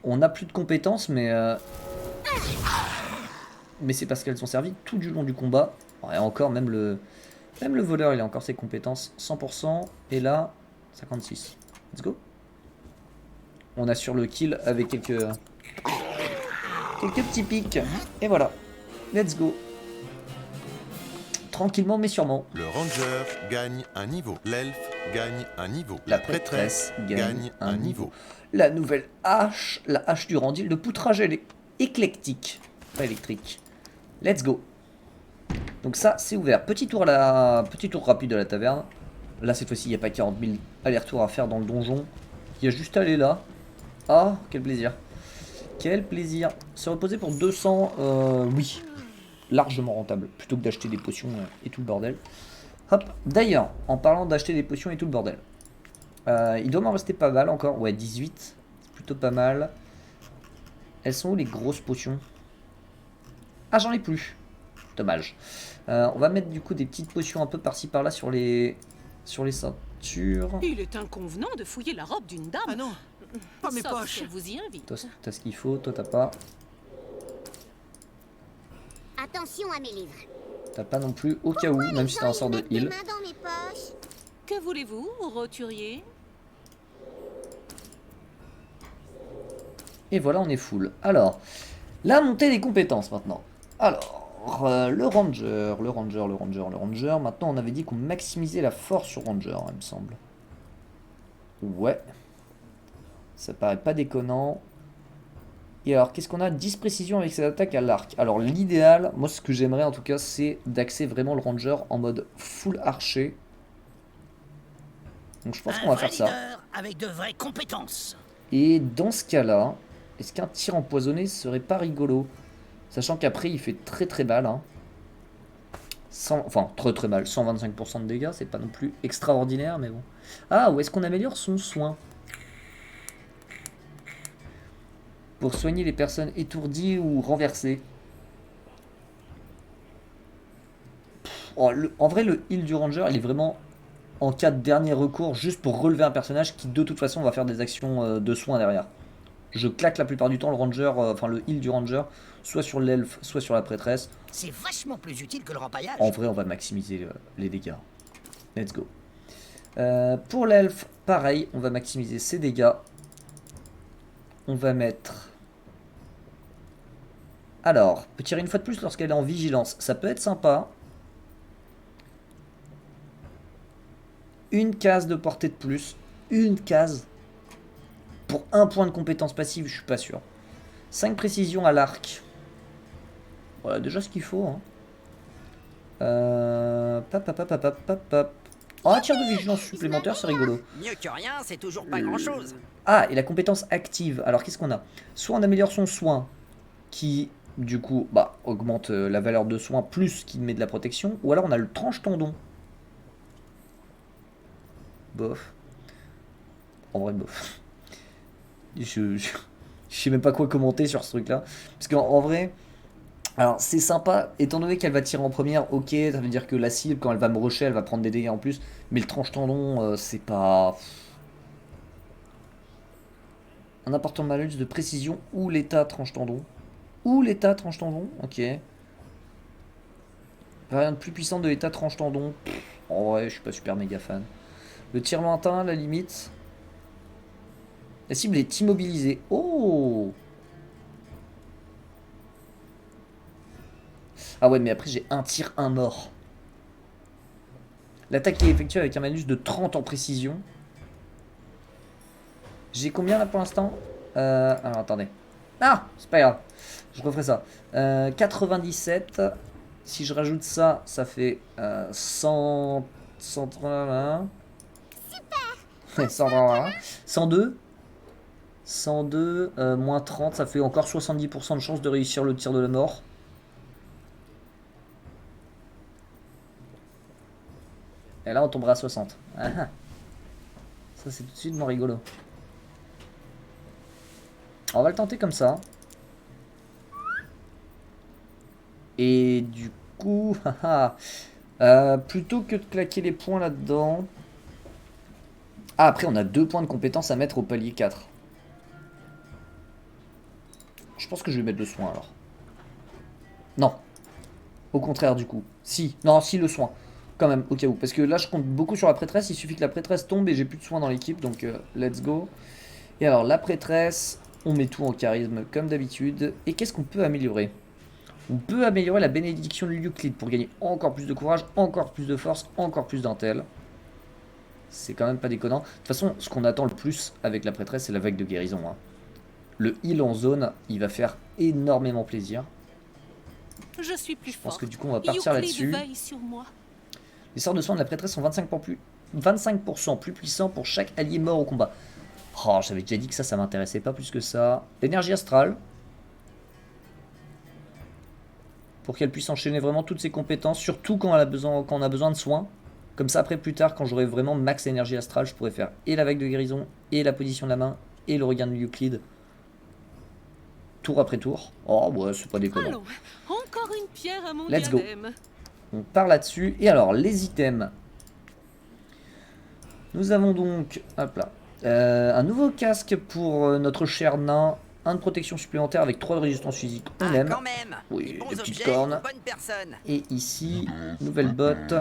on n'a plus de compétences, mais c'est parce qu'elles ont servi tout du long du combat. Ouais, encore, même le voleur, il a encore ses compétences 100%. Et là, 56. Let's go. On assure le kill avec quelques petits pics. Et voilà. Let's go. Tranquillement mais sûrement. Le ranger gagne un niveau. L'elfe gagne un niveau. La prêtresse gagne un niveau. niveau. La nouvelle hache, la hache du Randil de poutrage éclectique. Pas électrique. Let's go. Donc ça, c'est ouvert. Petit tour rapide de la taverne. Là, cette fois-ci, il n'y a pas 40 000 allers-retours à faire dans le donjon. Il y a juste à aller là. Ah, quel plaisir. Quel plaisir. Se reposer pour 200, oui. Largement rentable. Plutôt que d'acheter des potions et tout le bordel. Hop. D'ailleurs, en parlant d'acheter des potions et tout le bordel. Il doit m'en rester pas mal encore. Ouais, 18. C'est plutôt pas mal. Elles sont où les grosses potions? Ah, j'en ai plus. Dommage. On va mettre du coup des petites potions un peu par-ci par-là sur les ceintures. Il est inconvenant de fouiller la robe d'une dame. Ah non, pas mes Sauf poches. si elle vous y invite. Toi, t'as ce qu'il faut, toi t'as pas. Attention à mes livres. T'as pas non plus au cas où, même si t'as un sort de Mes heal. mains dans mes poches. Que voulez-vous, roturier? Et voilà, on est full. Alors, la montée des compétences maintenant. Alors, le ranger. Maintenant, on avait dit qu'on maximisait la force sur ranger, il me semble. Ouais. Ça paraît pas déconnant. Et alors, qu'est-ce qu'on a? 10 précisions avec ses attaques à l'arc. Alors, l'idéal, moi, ce que j'aimerais en tout cas, c'est d'axer vraiment le ranger en mode full archer. Donc, je pense qu'on va faire ça. Avec de vraies compétences. Et dans ce cas-là, est-ce qu'un tir empoisonné serait pas rigolo? Sachant qu'après, il fait très très mal. Hein. Enfin, très très mal. 125% de dégâts, c'est pas non plus extraordinaire, mais bon. Ah, où est-ce qu'on améliore son soin? Pour soigner les personnes étourdies ou renversées. Oh, en vrai, le heal du ranger, il est vraiment en cas de dernier recours, juste pour relever un personnage qui de toute façon va faire des actions de soin derrière. Je claque la plupart du temps le ranger, enfin le heal du ranger, soit sur l'elfe, soit sur la prêtresse. C'est vachement plus utile que le rempaillage. En vrai, on va maximiser les dégâts. Let's go. Pour l'elfe, pareil, on va maximiser ses dégâts. On va mettre... Alors, peut tirer une fois de plus lorsqu'elle est en vigilance. Ça peut être sympa. Une case de portée de plus. Une case. Pour un point de compétence passive, je suis pas sûr. 5 précisions à l'arc. Voilà déjà ce qu'il faut. Hein. Oh, tir de vigilance supplémentaire, c'est rigolo. Mieux que rien, c'est toujours pas grand-chose. Ah, et la compétence active. Alors, qu'est-ce qu'on a? Soit on améliore son soin, qui, du coup, bah, augmente la valeur de soin plus qu'il met de la protection. Ou alors on a le tranche-tendon. Bof. En vrai, bof. Je sais même pas quoi commenter sur ce truc-là. Parce qu'en vrai... Alors c'est sympa, étant donné qu'elle va tirer en première, ok, ça veut dire que la cible, quand elle va me rusher, elle va prendre des dégâts en plus. Mais le tranche-tendon, c'est pas... Un important malus de précision ou l'état tranche-tendon. Ou l'état tranche-tendon, ok. Rien de plus puissant de l'état tranche-tendon. En vrai, je suis pas super méga fan. Le tir lointain, la limite. La cible est immobilisée. Oh! Ah ouais, mais après j'ai un tir, un mort. L'attaque est effectuée avec un malus de 30 en précision. J'ai combien là pour l'instant? Alors attendez. Ah, c'est pas grave. Je referai ça. 97. Si je rajoute ça, ça fait 100... 131. Super. 131. 102. 102 moins 30, ça fait encore 70% de chance de réussir le tir de la mort. Et là on tombera à 60. Ah, ça c'est tout de suite moins rigolo. On va le tenter comme ça. Et du coup, plutôt que de claquer les points là-dedans... Ah, après on a 2 points de compétence à mettre au palier 4. Je pense que je vais mettre le soin alors. Non. Au contraire du coup. Si. Non, si le soin. Quand même, au cas où. Parce que là, je compte beaucoup sur la prêtresse. Il suffit que la prêtresse tombe et j'ai plus de soins dans l'équipe. Donc, let's go. Et alors, la prêtresse, on met tout en charisme comme d'habitude. Et qu'est-ce qu'on peut améliorer? On peut améliorer la bénédiction de l'Euclide pour gagner encore plus de courage, encore plus de force, encore plus d'intel. C'est quand même pas déconnant. De toute façon, ce qu'on attend le plus avec la prêtresse, c'est la vague de guérison. Hein. Le heal en zone, il va faire énormément plaisir. Je suis plus Je pense forte. que du coup, on va partir là-dessus. Les sorts de soins de la prêtresse sont 25% plus puissants pour chaque allié mort au combat. Oh, j'avais déjà dit que ça m'intéressait pas plus que ça. L'énergie astrale. Pour qu'elle puisse enchaîner vraiment toutes ses compétences, surtout quand on a besoin de soins. Comme ça, après, plus tard, quand j'aurai vraiment max énergie astrale, je pourrais faire et la vague de guérison, et la position de la main, et le regain de l'Euclide. Tour après tour. Oh, ouais, c'est pas déconnant. Allons, encore une pierre à mon Let's go. diadème. On part là-dessus. Et alors, les items. Nous avons donc, hop là, un nouveau casque pour notre cher nain. 1 de protection supplémentaire avec 3 de résistance physique. On aime. Quand même. Oui, Bons les petites objets, cornes. bonne personne. Et ici, nouvelle botte.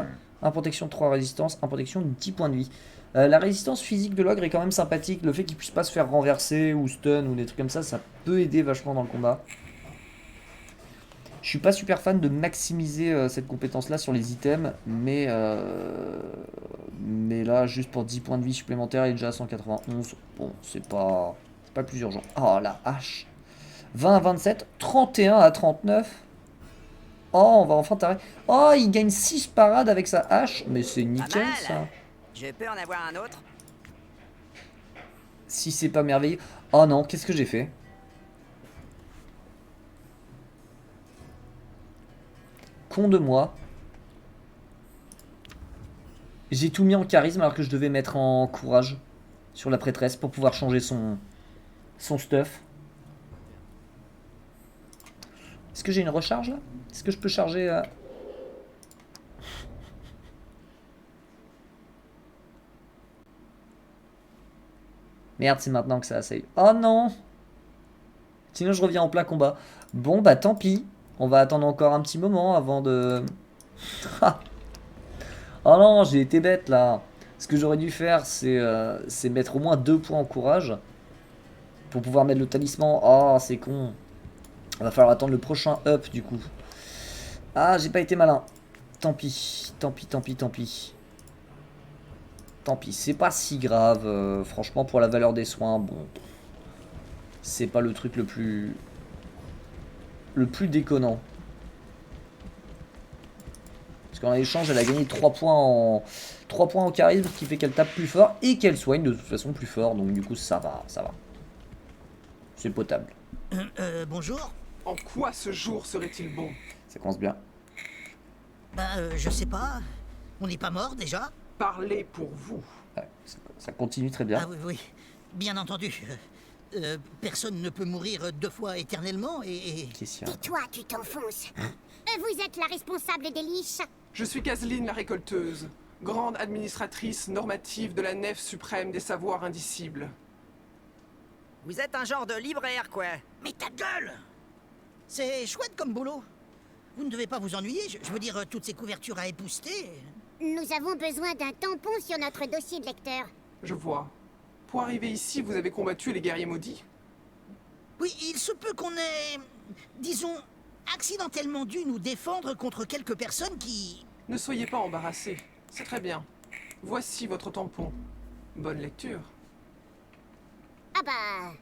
1 protection, 3 résistance. 1 protection, 10 points de vie. La résistance physique de l'ogre est quand même sympathique. Le fait qu'il puisse pas se faire renverser ou stun ou des trucs comme ça peut aider vachement dans le combat. Je suis pas super fan de maximiser cette compétence là sur les items, mais là juste pour 10 points de vie supplémentaires il est déjà à 191. Bon, c'est pas plus urgent. Oh la hache. 20 à 27, 31 à 39. Oh, on va enfin t'arrêter. Oh, il gagne 6 parades avec sa hache, mais c'est nickel ça. Je peux en avoir un autre? Si c'est pas merveilleux. Oh non, qu'est-ce que j'ai fait? Con de moi. J'ai tout mis en charisme alors que je devais mettre en courage sur la prêtresse pour pouvoir changer son stuff. Est-ce que j'ai une recharge là? Est-ce que je peux charger Merde, c'est maintenant que ça save. Oh non! Sinon je reviens en plein combat. Bon bah tant pis. On va attendre encore un petit moment avant de... Oh non, j'ai été bête là. Ce que j'aurais dû faire, c'est mettre au moins 2 points en courage. Pour pouvoir mettre le talisman. Oh, c'est con. Va falloir attendre le prochain up du coup. Ah, j'ai pas été malin. Tant pis, tant pis, tant pis, tant pis. Tant pis, c'est pas si grave. Franchement, pour la valeur des soins, bon. C'est pas le truc le plus le plus déconnant. Parce qu'en échange, elle a gagné 3 points en charisme, ce qui fait qu'elle tape plus fort et qu'elle soigne de toute façon plus fort. Donc du coup, ça va, ça va. C'est potable. Bonjour. En quoi ce jour serait-il bon? Ça commence bien. Je sais pas. On n'est pas mort déjà? Parlez pour vous. Ouais, ça continue très bien. Ah oui, oui. Bien entendu. Personne ne peut mourir 2 fois éternellement et... Qu'est-ce qu'il y a? Et toi, tu t'enfonces. Vous êtes la responsable des liches. Je suis Caseline la récolteuse, grande administratrice normative de la nef suprême des savoirs indicibles. Vous êtes un genre de libraire, quoi. Mais ta gueule! C'est chouette comme boulot. Vous ne devez pas vous ennuyer, je veux dire, toutes ces couvertures à épousseter... Nous avons besoin d'un tampon sur notre dossier de lecteur. Je vois. Pour arriver ici, vous avez combattu les guerriers maudits? Oui, il se peut qu'on ait, disons, accidentellement dû nous défendre contre quelques personnes qui... Ne soyez pas embarrassés, c'est très bien. Voici votre tampon. Bonne lecture. Ah bah...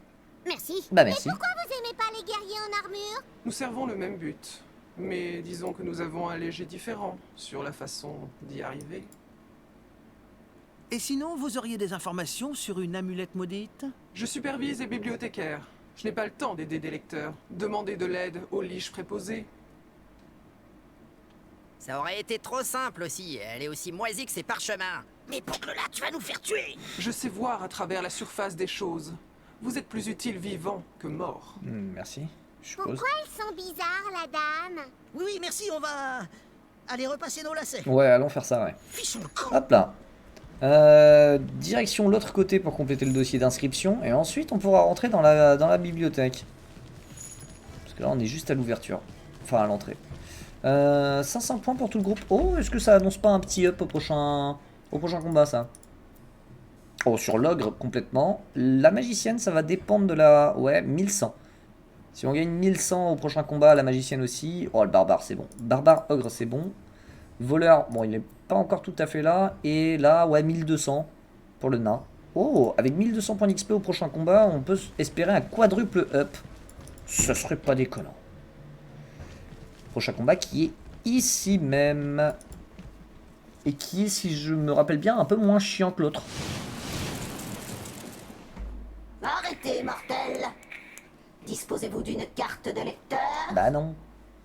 Merci. Bah merci. Mais pourquoi vous aimez pas les guerriers en armure? Nous servons le même but. Mais disons que nous avons un léger différent sur la façon d'y arriver. Et sinon, vous auriez des informations sur une amulette maudite? Je supervise les bibliothécaires. Je n'ai pas le temps d'aider des lecteurs. Demandez de l'aide aux liches préposées. Ça aurait été trop simple aussi. Elle est aussi moisie que ses parchemins. Mais là, tu vas nous faire tuer! Je sais voir à travers la surface des choses. Vous êtes plus utile vivant que mort. Merci. Je suppose. Pourquoi elles sont bizarres, la dame? Oui, oui, merci, on va... aller repasser nos lacets. Ouais, allons faire ça, ouais. Fichons le camp. Hop là. Direction l'autre côté pour compléter le dossier d'inscription. Et ensuite, on pourra rentrer dans la bibliothèque. Parce que là, on est juste à l'ouverture. Enfin, à l'entrée. 500 points pour tout le groupe. Oh, est-ce que ça annonce pas un petit up au prochain combat, ça? Oh, sur l'ogre, complètement. La magicienne, ça va dépendre de la... Ouais, 1100. Si on gagne 1100 au prochain combat, la magicienne aussi. Oh, le barbare, c'est bon. Barbare, ogre, c'est bon. Voleur, bon, il n'est pas encore tout à fait là. Et là, ouais, 1200 pour le nain. Oh, avec 1200 points d'XP au prochain combat, on peut espérer un quadruple up. Ce serait pas déconnant. Prochain combat qui est ici même. Et qui est, si je me rappelle bien, un peu moins chiant que l'autre. Arrêtez, mortel! Disposez-vous d'une carte de lecteur? Bah non.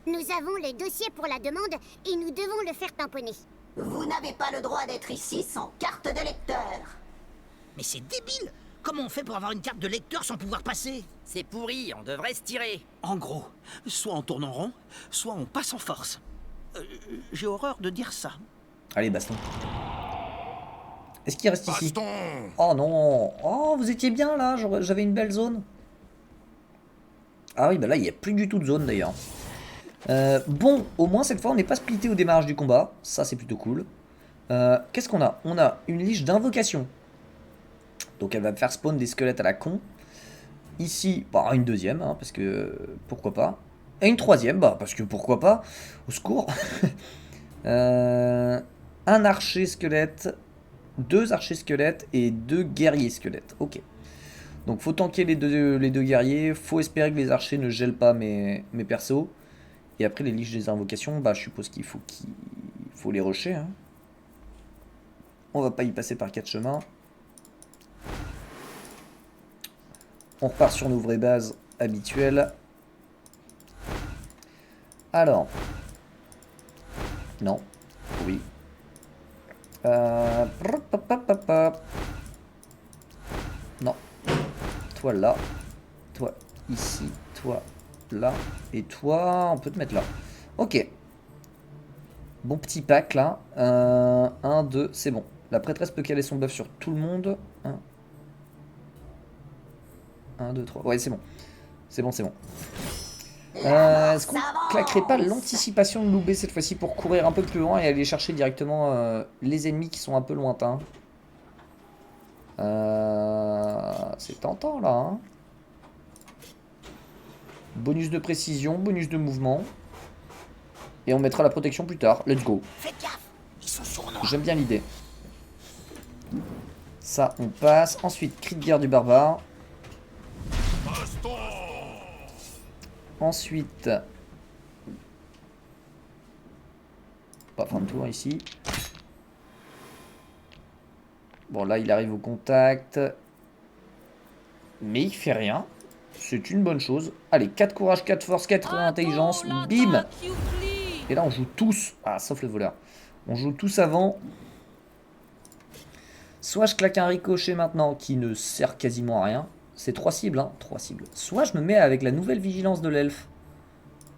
Nous avons le dossier pour la demande et nous devons le faire tamponner. Vous n'avez pas le droit d'être ici sans carte de lecteur. Mais c'est débile! Comment on fait pour avoir une carte de lecteur sans pouvoir passer? C'est pourri, on devrait se tirer. En gros, soit on tourne en rond, soit on passe en force. J'ai horreur de dire ça. Allez, baston. Est-ce qu'il reste ici? Baston! Oh non! Oh, vous étiez bien là, j'avais une belle zone. Ah oui, bah là, il n'y a plus du tout de zone d'ailleurs. Bon, au moins cette fois, on n'est pas splitté au démarrage du combat. Ça, c'est plutôt cool. Qu'est-ce qu'on a? On a une liche d'invocation. Donc elle va me faire spawn des squelettes à la con. Ici, bah, une deuxième, hein, parce que pourquoi pas. Et une troisième, bah, parce que pourquoi pas. Au secours. Un archer squelette, 2 archers squelettes et 2 guerriers squelettes. Ok. Donc faut tanker les deux guerriers. Faut espérer que les archers ne gèlent pas mes persos. Et après les liches des invocations, bah je suppose qu'il faut les rusher. Hein. On va pas y passer par 4 chemins. On repart sur nos vraies bases habituelles. Alors. Non. Oui. Non. Toi là. Toi ici. Toi là. Et toi, on peut te mettre là. Ok. Bon petit pack là. 1, 2, c'est bon. La prêtresse peut caler son buff sur tout le monde. 1, 2, 3. Ouais, c'est bon. C'est bon, c'est bon. Est-ce qu'on claquerait pas l'anticipation de Loubé cette fois-ci pour courir un peu plus loin et aller chercher directement les ennemis qui sont un peu lointains? C'est tentant là. Hein. Bonus de précision, bonus de mouvement. Et on mettra la protection plus tard. Let's go. Faites gaffe, ils sont sournois. J'aime bien l'idée. Ça, on passe. Ensuite, cri de guerre du barbare. Ensuite, On va faire un tour ici. Bon, là, il arrive au contact. Mais il fait rien. C'est une bonne chose. Allez, 4 courage, 4 force, 4 intelligence. Bim. Et là, on joue tous. Ah, sauf le voleur. On joue tous avant. Soit je claque un ricochet maintenant qui ne sert quasiment à rien. C'est 3 cibles, hein. 3 cibles. Soit je me mets avec la nouvelle vigilance de l'elfe.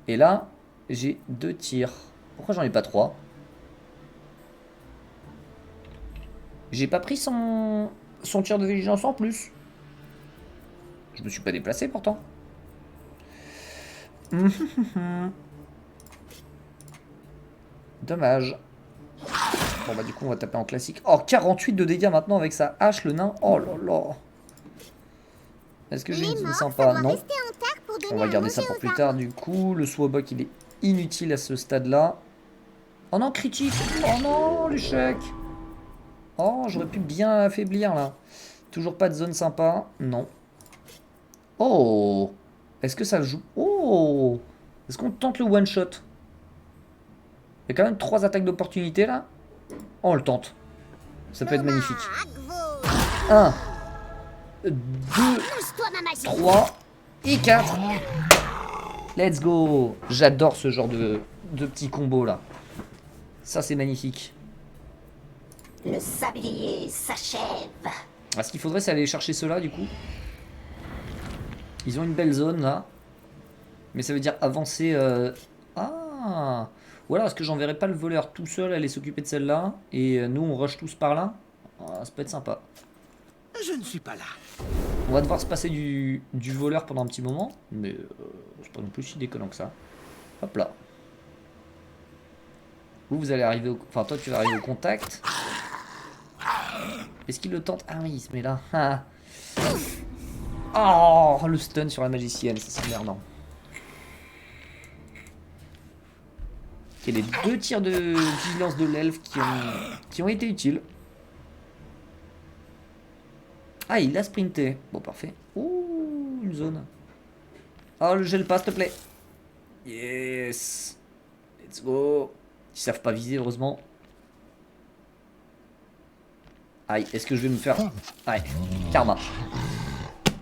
Et là, j'ai 2 tirs. Pourquoi j'en ai pas 3? J'ai pas pris son tir de vigilance en plus. Je me suis pas déplacé pourtant. Dommage. Bon bah du coup on va taper en classique. Oh, 48 de dégâts maintenant avec sa hache, le nain. Oh là là. Est-ce que j'ai une zone sympa? Non. On va garder ça pour plus tard du coup. Le swabok il est inutile à ce stade là. Oh non, critique. Oh non, l'échec. Oh, j'aurais pu bien affaiblir là. Toujours pas de zone sympa. Non. Oh. Est-ce que ça joue? Oh. Est-ce qu'on tente le one shot? Il y a quand même 3 attaques d'opportunité là. Oh, on le tente. Ça peut être magnifique. 1, 2, 3 et 4. Let's go. J'adore ce genre de petits combos là. Ça c'est magnifique. Le sablier s'achève. Ah, ce qu'il faudrait c'est aller chercher ceux-là du coup. Ils ont une belle zone là. Mais ça veut dire avancer... Ah. Ou alors est-ce que j'enverrai pas le voleur tout seul aller s'occuper de celle-là. Et nous on rush tous par là. Ah, ça peut être sympa. Je ne suis pas là. On va devoir se passer du voleur pendant un petit moment. Mais c'est pas non plus si déconnant que ça. Hop là. Vous allez arriver au... Enfin toi tu vas arriver au contact. Est-ce qu'il le tente? Ah oui il se met là. Ah. Oh le stun sur la magicienne, ça c'est merdant. Ok, les 2 tirs de vigilance de l'elfe qui ont été utiles. Ah, il a sprinté. Bon, parfait. Ouh, une zone. Oh, le gel pas, s'il te plaît. Yes. Let's go. Ils savent pas viser, heureusement. Aïe, est-ce que je vais me faire... Aïe, karma.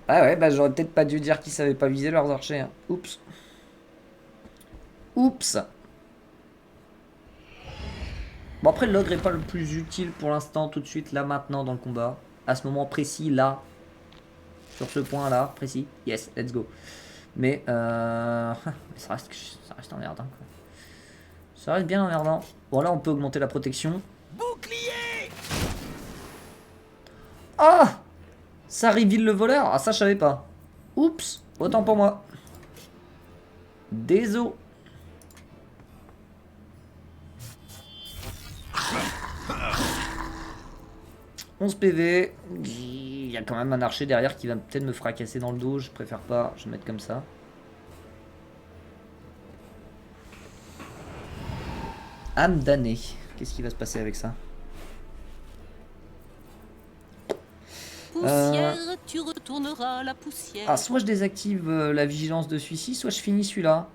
Ah ouais, bah j'aurais peut-être pas dû dire qu'ils savaient pas viser leurs archers. Hein. Oups. Oups. Bon, après, l'ogre est pas le plus utile pour l'instant, tout de suite, là, maintenant, dans le combat. À ce moment précis, là. Sur ce point-là, précis. Yes, let's go. Mais ça reste emmerdant, quoi. Ça reste bien emmerdant. Bon, là, on peut augmenter la protection. Bouclier! Ah! Ça reveal le voleur? Ah, ça, je savais pas. Oups, autant pour moi. Désolé. « 11 PV. Il y a quand même un archer derrière qui va peut-être me fracasser dans le dos. Je préfère pas. Je vais mettre comme ça. Âme damnée. Qu'est-ce qui va se passer avec ça? Poussière, tu retourneras la poussière. Ah, soit je désactive la vigilance de celui-ci, soit je finis celui-là.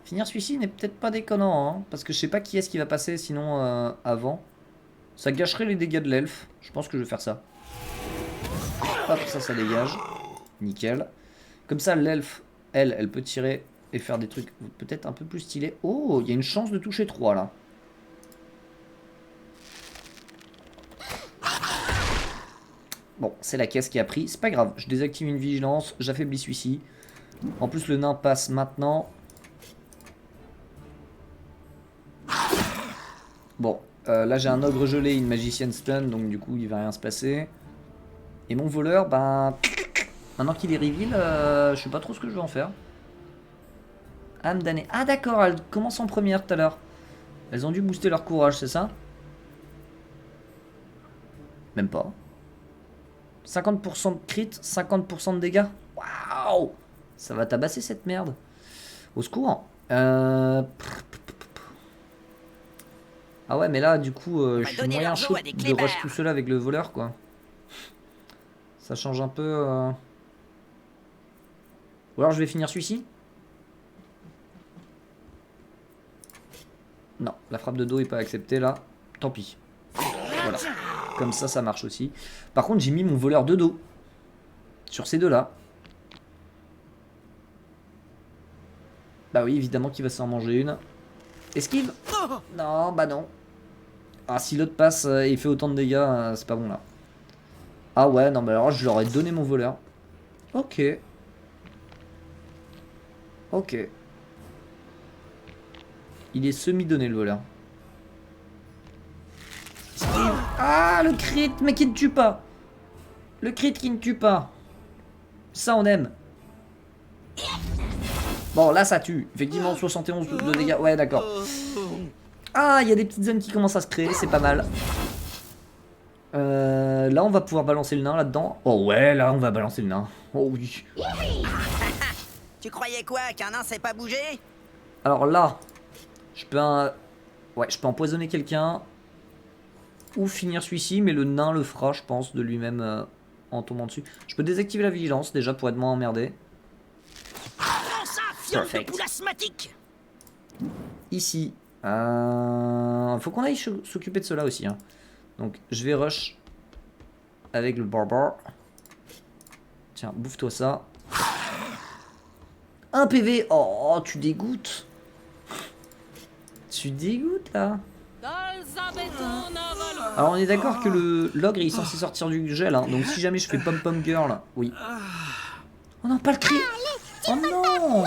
Finir celui-ci n'est peut-être pas déconnant, hein, parce que je sais pas qui est-ce qui va passer sinon avant. Ça gâcherait les dégâts de l'elfe. Je pense que je vais faire ça. Hop, ça dégage. Nickel. Comme ça, l'elfe, elle peut tirer et faire des trucs peut-être un peu plus stylés. Oh, il y a une chance de toucher 3 là. Bon, c'est la caisse qui a pris. C'est pas grave, je désactive une vigilance, j'affaiblis celui-ci. En plus, le nain passe maintenant. Bon, là j'ai un ogre gelé, une magicienne stun, donc du coup il va rien se passer. Et mon voleur, ben... Maintenant qu'il est reveal, je sais pas trop ce que je vais en faire. Âme damnée. Ah d'accord, elles commencent en première tout à l'heure. Elles ont dû booster leur courage, c'est ça? Même pas. 50% de crit, 50% de dégâts. Waouh! Ça va tabasser cette merde. Au secours. Ah ouais, mais là, du coup, je suis moyen chaud de rush tout seul avec le voleur, quoi. Ça change un peu... Ou alors je vais finir celui-ci? Non, La frappe de dos est pas acceptée là. Tant pis. Voilà. Comme ça marche aussi. Par contre, j'ai mis mon voleur de dos. Sur ces deux-là. Bah oui, évidemment qu'il va s'en manger une. Esquive. Non, bah non. Ah, si l'autre passe et fait autant de dégâts, c'est pas bon là. Ah ouais, non, mais alors je leur ai donné mon voleur. Ok. Ok. Il est semi-donné le voleur. Ah, le crit, mais qui ne tue pas. Le crit qui ne tue pas. Ça, on aime. Bon, là, ça tue. Effectivement, 71 de dégâts. Ouais, d'accord. Ah, il y a des petites zones qui commencent à se créer. C'est pas mal. Là, on va pouvoir balancer le nain là-dedans. Oh ouais, là, on va balancer le nain. Oh oui. Tu croyais quoi, qu'un nain sait pas bouger? Alors là, je peux ouais, je peux empoisonner quelqu'un. Ou finir celui-ci, mais le nain le fera, je pense, de lui-même en tombant dessus. Je peux désactiver la vigilance, déjà, pour être moins emmerdé. Prends ça, fiole de poule asthmatique! Ici. Faut qu'on aille s'occuper de cela aussi. Hein. Donc, je vais rush avec le barbare. Tiens, bouffe-toi ça. Un PV. Oh, tu dégoûtes. Tu dégoûtes, là. Alors, on est d'accord que l'ogre est censé sortir du gel. Hein. Donc, si jamais je fais pom-pom girl, oui. Oh non, pas le cri. Oh non.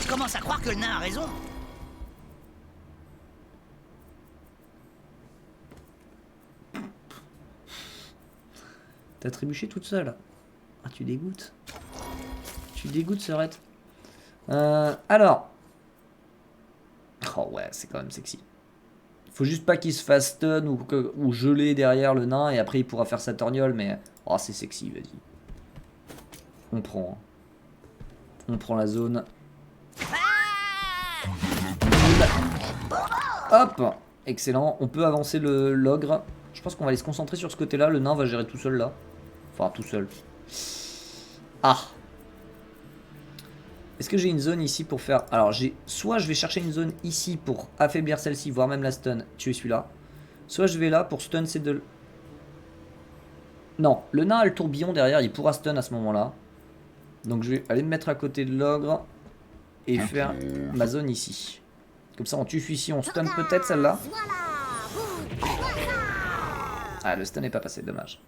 Je commence à croire que le nain a raison. T'as trébuché toute seule. Ah, tu dégoûtes. Tu dégoûtes, Serette. Alors. Oh ouais, c'est quand même sexy. Faut juste pas qu'il se fasse stun ou geler derrière le nain et après il pourra faire sa torgnole, mais... Oh, c'est sexy, vas-y. On prend. On prend la zone. Hop. Excellent. On peut avancer l'ogre. Je pense qu'on va aller se concentrer sur ce côté-là. Le nain va gérer tout seul là. Enfin, tout seul. Ah. Est-ce que j'ai une zone ici pour faire... Alors, soit je vais chercher une zone ici pour affaiblir celle-ci, voire même la stun, tuer celui-là. Soit je vais là pour stun ces deux... Non, le nain a le tourbillon derrière, il pourra stun à ce moment-là. Donc je vais aller me mettre à côté de l'ogre et faire ma zone ici. Comme ça, on tue celui-ci, on stun peut-être celle-là. Ah, le stun n'est pas passé, dommage.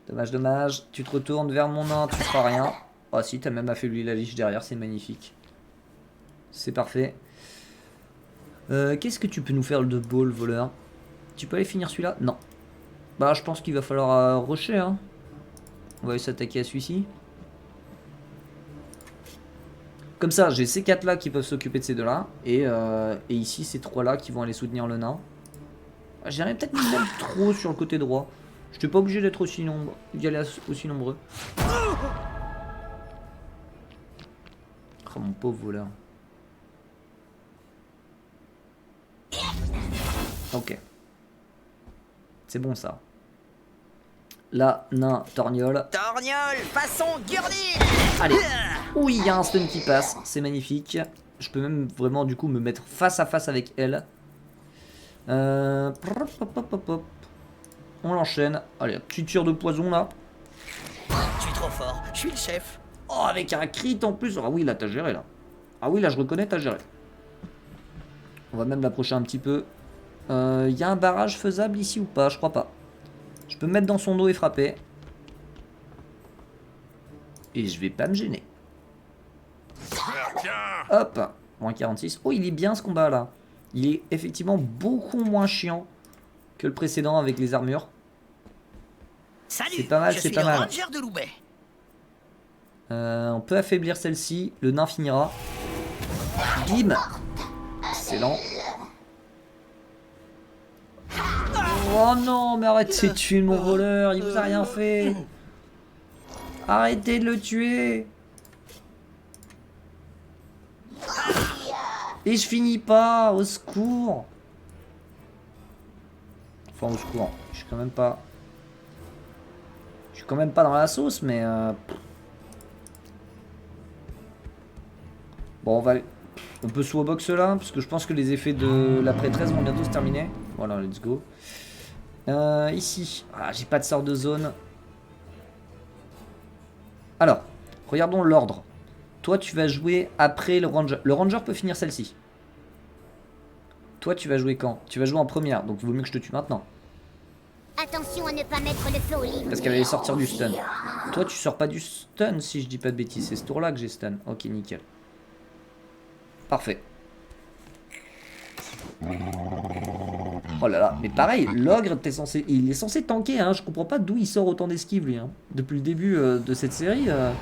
Dommage, dommage. Tu te retournes vers mon nain, tu feras rien. Ah si, t'as même affaibli la liche derrière, c'est magnifique. C'est parfait. Qu'est-ce que tu peux nous faire de beau, le voleur? Tu peux aller finir celui-là? Non. Bah, je pense qu'il va falloir rusher, hein. On va aller s'attaquer à celui-ci. Comme ça, j'ai ces 4 là qui peuvent s'occuper de ces 2 là. Et ici, ces 3 là qui vont aller soutenir le nain. J'irais peut-être même trop sur le côté droit. Je n'étais pas obligé d'être aussi nombreux. D'y aller aussi nombreux. Oh mon pauvre voleur. Ok. C'est bon ça. Là, nain, torgnole. Torgnole, façon Gurley. Allez. Oui, il y a un stun qui passe. C'est magnifique. Je peux même vraiment du coup me mettre face à face avec elle. On l'enchaîne. Allez, un petit tir de poison là. Je suis trop fort, je suis le chef. Oh, avec un crit en plus. Ah oui, là, t'as géré là. Ah oui, là, je reconnais, t'as géré. On va même l'approcher un petit peu. Il y a un barrage faisable ici ou pas? Je crois pas. Je peux me mettre dans son dos et frapper. Et je vais pas me gêner. Hop, moins 46. Oh, il est bien ce combat là. Il est effectivement beaucoup moins chiant que le précédent avec les armures. Salut, c'est pas mal, je c'est suis pas le mal. ranger de Loubet. On peut affaiblir celle-ci. Le nain finira. Bim. Excellent. Oh non, mais arrête, c'est tuer mon voleur. Il vous a rien fait. Arrêtez de le tuer. Et je finis pas. Au secours. Enfin, au secours. Je suis quand même pas... Je suis quand même pas dans la sauce, mais... Bon, on va... On peut swapbox là, parce que je pense que les effets de la prêtresse vont bientôt se terminer. Voilà, let's go. Ici, ah, j'ai pas de sort de zone. Alors, regardons l'ordre. Toi, tu vas jouer après le ranger. Le ranger peut finir celle-ci. Toi, tu vas jouer quand? Tu vas jouer en première, donc il vaut mieux que je te tue maintenant. Attention à ne pas mettre le feu au livre. Parce qu'elle allait sortir du stun. Toi, tu sors pas du stun si je dis pas de bêtises. C'est ce tour-là que j'ai stun. Ok, nickel. Parfait. Oh là là, mais pareil, l'ogre, il est censé tanker, hein. Je comprends pas d'où il sort autant d'esquives, lui. Hein. Depuis le début de cette série, c'est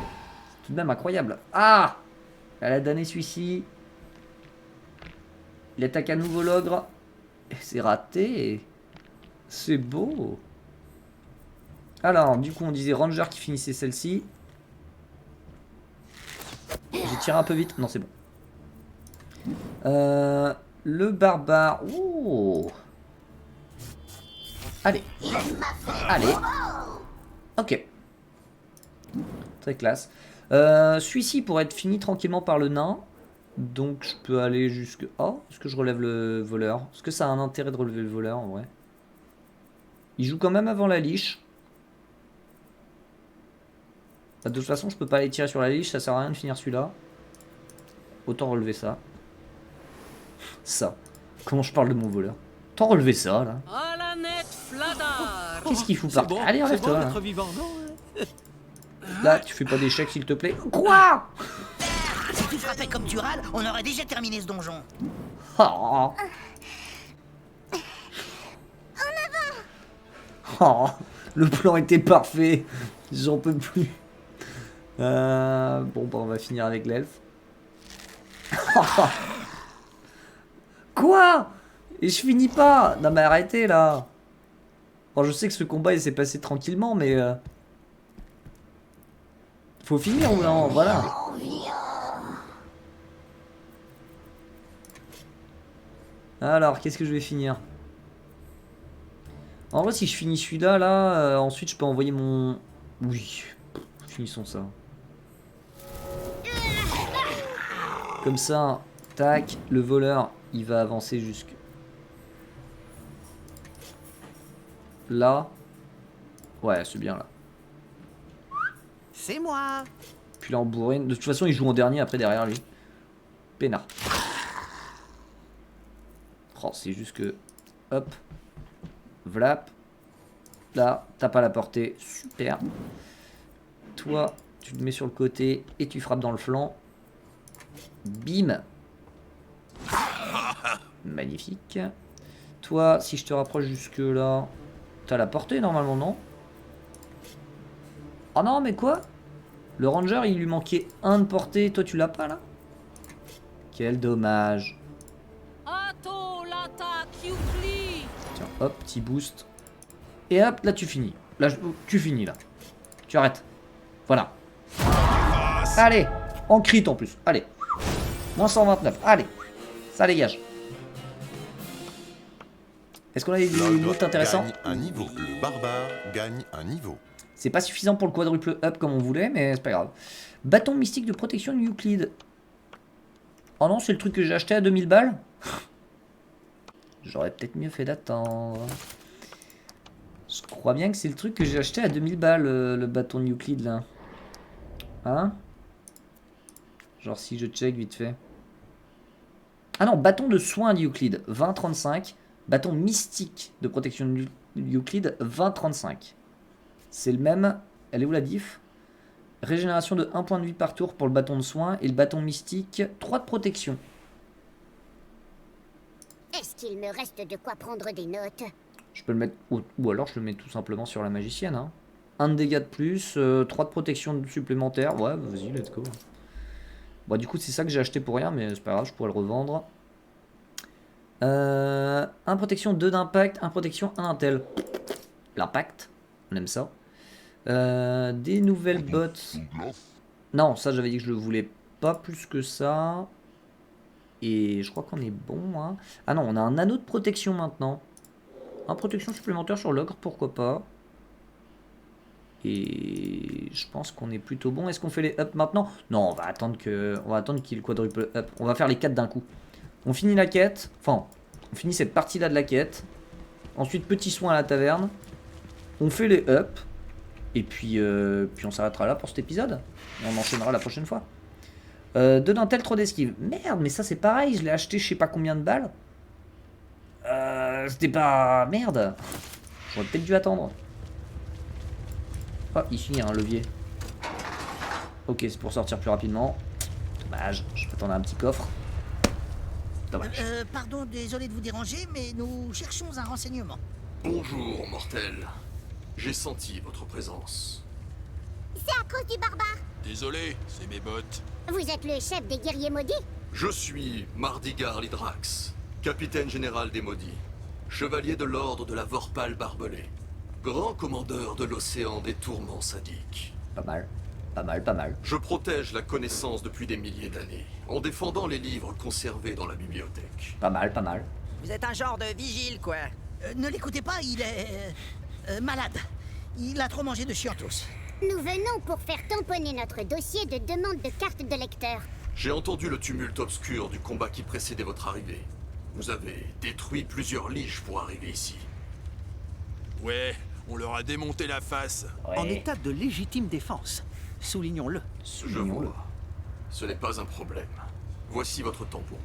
tout de même incroyable. Ah! Elle a damné celui-ci. Il attaque à nouveau l'ogre. C'est raté. C'est beau. Alors, du coup, on disait Ranger qui finissait celle-ci. J'ai tiré un peu vite. Non, c'est bon. Le barbare. Oh. Allez. Allez. Ok. Très classe. Celui-ci pourrait être fini tranquillement par le nain. Donc je peux aller jusque... Oh, est-ce que je relève le voleur? Est-ce que ça a un intérêt de relever le voleur en vrai? Il joue quand même avant la liche. De toute façon, je peux pas aller tirer sur la liche, ça sert à rien de finir celui-là. Autant relever ça. Ça. Comment je parle de mon voleur? Autant relever ça, là. Qu'est-ce qu'il fout par terre? Allez, enlève-toi. Là. Là, tu fais pas d'échec, s'il te plaît. Quoi? Si tu frappais comme tu râles, on aurait déjà terminé ce donjon. Oh. Oh, le plan était parfait. J'en peux plus. Bon, bah, on va finir avec l'elfe. Quoi? Et je finis pas. Non mais arrêtez là. Bon, je sais que ce combat il s'est passé tranquillement, mais... Faut finir ou non? Voilà. Alors, qu'est-ce que je vais finir? En vrai, si je finis celui-là, là, ensuite je peux envoyer mon... Oui, finissons ça. Comme ça, tac, le voleur, il va avancer jusque... Là. Ouais, c'est bien là. C'est moi. Puis là, en bourrine. De toute façon, il joue en dernier après derrière lui. Peinard. Oh, c'est juste que... Hop. Vlap. Là, t'as pas la portée. Super. Toi, tu te mets sur le côté et tu frappes dans le flanc. Bim. Magnifique. Toi, si je te rapproche jusque là, t'as la portée normalement, non? Oh non, mais quoi? Le ranger, il lui manquait 1 de portée. Toi, tu l'as pas là? Quel dommage. Tiens, hop, petit boost. Et hop, là tu finis. Là, tu finis là. Tu arrêtes. Voilà. Allez, en crit en plus. Allez. Moins 129. Allez. Ça dégage. Est-ce qu'on a des mots intéressants? Gagne un niveau. Le barbare gagne un niveau. C'est pas suffisant pour le quadruple up comme on voulait, mais c'est pas grave. Bâton mystique de protection de Euclide. Oh non, c'est le truc que j'ai acheté à 2000 balles. J'aurais peut-être mieux fait d'attendre. Je crois bien que c'est le truc que j'ai acheté à 2000 balles, le bâton de Euclide là. Hein? Genre si je check vite fait. Ah non, bâton de soin d'Euclide, 20-35. Bâton mystique de protection de Euclide, 20-35. C'est le même. Elle est où la diff? Régénération de 1 point de vie par tour pour le bâton de soin. Et le bâton mystique, 3 de protection. Est-ce qu'il me reste de quoi prendre des notes? Je peux le mettre... Ou alors je le mets tout simplement sur la magicienne. Hein. 1 de dégâts de plus, 3 de protection supplémentaire. Ouais, vas-y, let's go. Bon, du coup, c'est ça que j'ai acheté pour rien, mais c'est pas grave, je pourrais le revendre. 1 protection, 2 d'impact, 1 protection, 1 intel. L'impact, on aime ça. Des nouvelles bottes. Non, ça j'avais dit que je le voulais pas plus que ça. Et je crois qu'on est bon. Hein. Ah non, on a un anneau de protection maintenant. Un protection supplémentaire sur l'ogre, pourquoi pas. Et je pense qu'on est plutôt bon. Est-ce qu'on fait les up maintenant? Non, on va attendre qu'il y ait le quadruple up. On va faire les 4 d'un coup. On finit la quête. Enfin, on finit cette partie-là de la quête. Ensuite, petit soin à la taverne. On fait les up. Et puis on s'arrêtera là pour cet épisode. Et on enchaînera la prochaine fois. 2 dentelles, 3 d'esquive. Merde, mais ça c'est pareil. Je l'ai acheté je sais pas combien de balles. C'était pas... Merde. J'aurais peut-être dû attendre. Oh, ici il y a un levier. Ok, c'est pour sortir plus rapidement. Dommage, je m'attendais à un petit coffre. Dommage. Pardon, désolé de vous déranger, mais nous cherchons un renseignement. Bonjour, mortel. J'ai senti votre présence. C'est à cause du barbare. Désolé, c'est mes bottes. Vous êtes le chef des guerriers maudits? Je suis Mardigar Lydrax, capitaine général des maudits, chevalier de l'ordre de la Vorpal barbelée, grand commandeur de l'océan des tourments sadiques. Pas mal, pas mal, pas mal. Je protège la connaissance depuis des milliers d'années, en défendant les livres conservés dans la bibliothèque. Pas mal, pas mal. Vous êtes un genre de vigile, quoi. Ne l'écoutez pas, il est... malade. Il a trop mangé de chiantos. Nous venons pour faire tamponner notre dossier de demande de carte de lecteur. J'ai entendu le tumulte obscur du combat qui précédait votre arrivée. Vous avez détruit plusieurs liches pour arriver ici. Ouais, on leur a démonté la face. En état de légitime défense. Soulignons-le. Je vois. Ce n'est pas un problème. Voici votre tampon.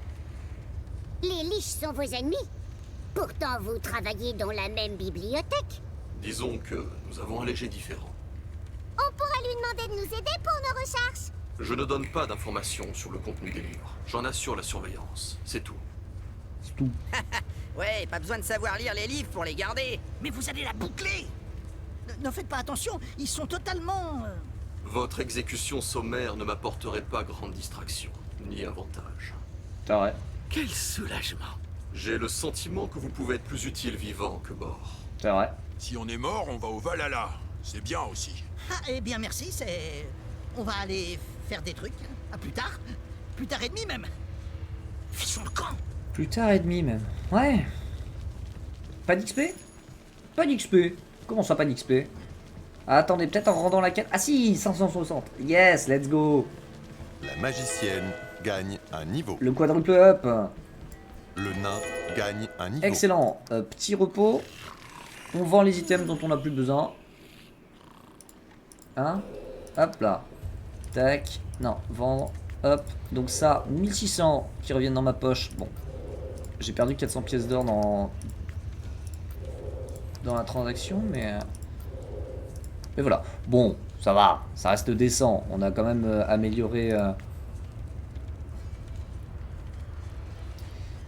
Les liches sont vos ennemis. Pourtant, vous travaillez dans la même bibliothèque. Disons que nous avons un léger différent. On pourra lui demander de nous aider pour nos recherches. Je ne donne pas d'informations sur le contenu des livres. J'en assure la surveillance. C'est tout. C'est tout. Ouais, pas besoin de savoir lire les livres pour les garder. Mais vous allez la boucler. Ne faites pas attention, ils sont totalement... Votre exécution sommaire ne m'apporterait pas grande distraction, ni avantage. C'est vrai. Quel soulagement. J'ai le sentiment que vous pouvez être plus utile vivant que mort. C'est vrai. Si on est mort, on va au Valhalla. C'est bien aussi. Ah, eh bien merci, c'est... On va aller faire des trucs. À plus tard. Plus tard et demi même. Fissons le camp. Plus tard et demi même. Ouais. Pas d'XP? Pas d'XP. Comment ça pas d'XP? Attendez, peut-être en rendant la quête. Ah si, 560. Yes, let's go. La magicienne gagne un niveau. Le quadruple up. Le nain gagne un niveau. Excellent. Petit repos. On vend les items dont on n'a plus besoin. Hein? Hop là. Tac. Non, vendre. Hop. Donc ça, 1600 qui reviennent dans ma poche. Bon. J'ai perdu 400 pièces d'or dans la transaction, mais voilà. Bon, ça va. Ça reste décent. On a quand même amélioré...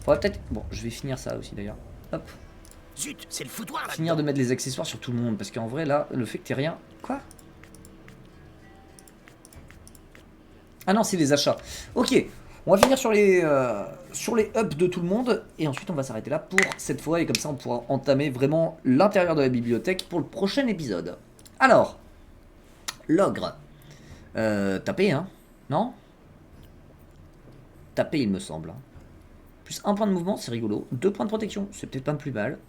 Faudrait peut-être... Bon, je vais finir ça aussi d'ailleurs. Hop. Zut, c'est le foutoir là. Finir de mettre les accessoires sur tout le monde. Parce qu'en vrai, là, le fait que t'aies rien... Quoi? Ah non, c'est les achats. Ok. On va finir sur les ups de tout le monde. Et ensuite, on va s'arrêter là pour cette fois. Et comme ça, on pourra entamer vraiment l'intérieur de la bibliothèque pour le prochain épisode. Alors. L'ogre. Tapé, hein? Non? Tapé, il me semble. Plus 1 point de mouvement, c'est rigolo. 2 points de protection, c'est peut-être pas plus mal.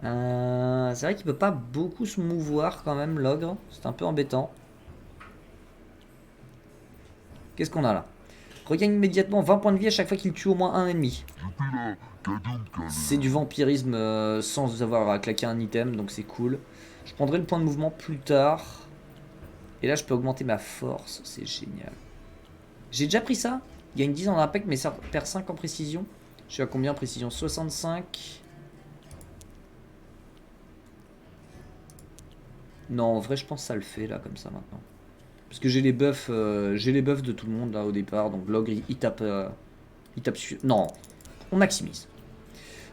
C'est vrai qu'il peut pas beaucoup se mouvoir quand même, l'ogre. C'est un peu embêtant. Qu'est-ce qu'on a là? Regagne immédiatement 20 points de vie à chaque fois qu'il tue au moins un ennemi. C'est du vampirisme sans avoir à claquer un item, donc c'est cool. Je prendrai le point de mouvement plus tard. Et là, je peux augmenter ma force. C'est génial. J'ai déjà pris ça. Gagne 10 en impact, mais ça perd 5 en précision. Je suis à combien en précision? 65. Non, en vrai, je pense que ça le fait, là, comme ça, maintenant. Parce que j'ai les buffs de tout le monde, là, au départ. Donc, l'ogre, il tape sur... Non, on maximise.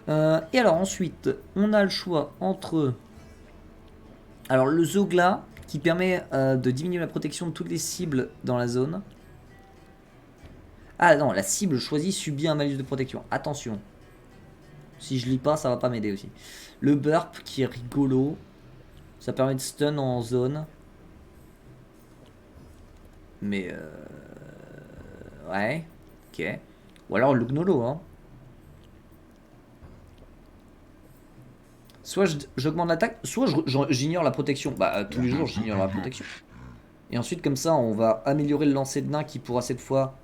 Et alors, ensuite, on a le choix entre... Alors, le Zogla, qui permet de diminuer la protection de toutes les cibles dans la zone. Ah non, la cible choisie subit un malus de protection. Attention. Si je lis pas, ça va pas m'aider aussi. Le burp qui est rigolo. Ça permet de stun en zone. Mais ouais. Ok. Ou alors le gnolo, hein. Soit j'augmente l'attaque, soit j'ignore la protection. Bah tous les jours j'ignore la protection. Et ensuite comme ça on va améliorer le lancer de nain qui pourra cette fois...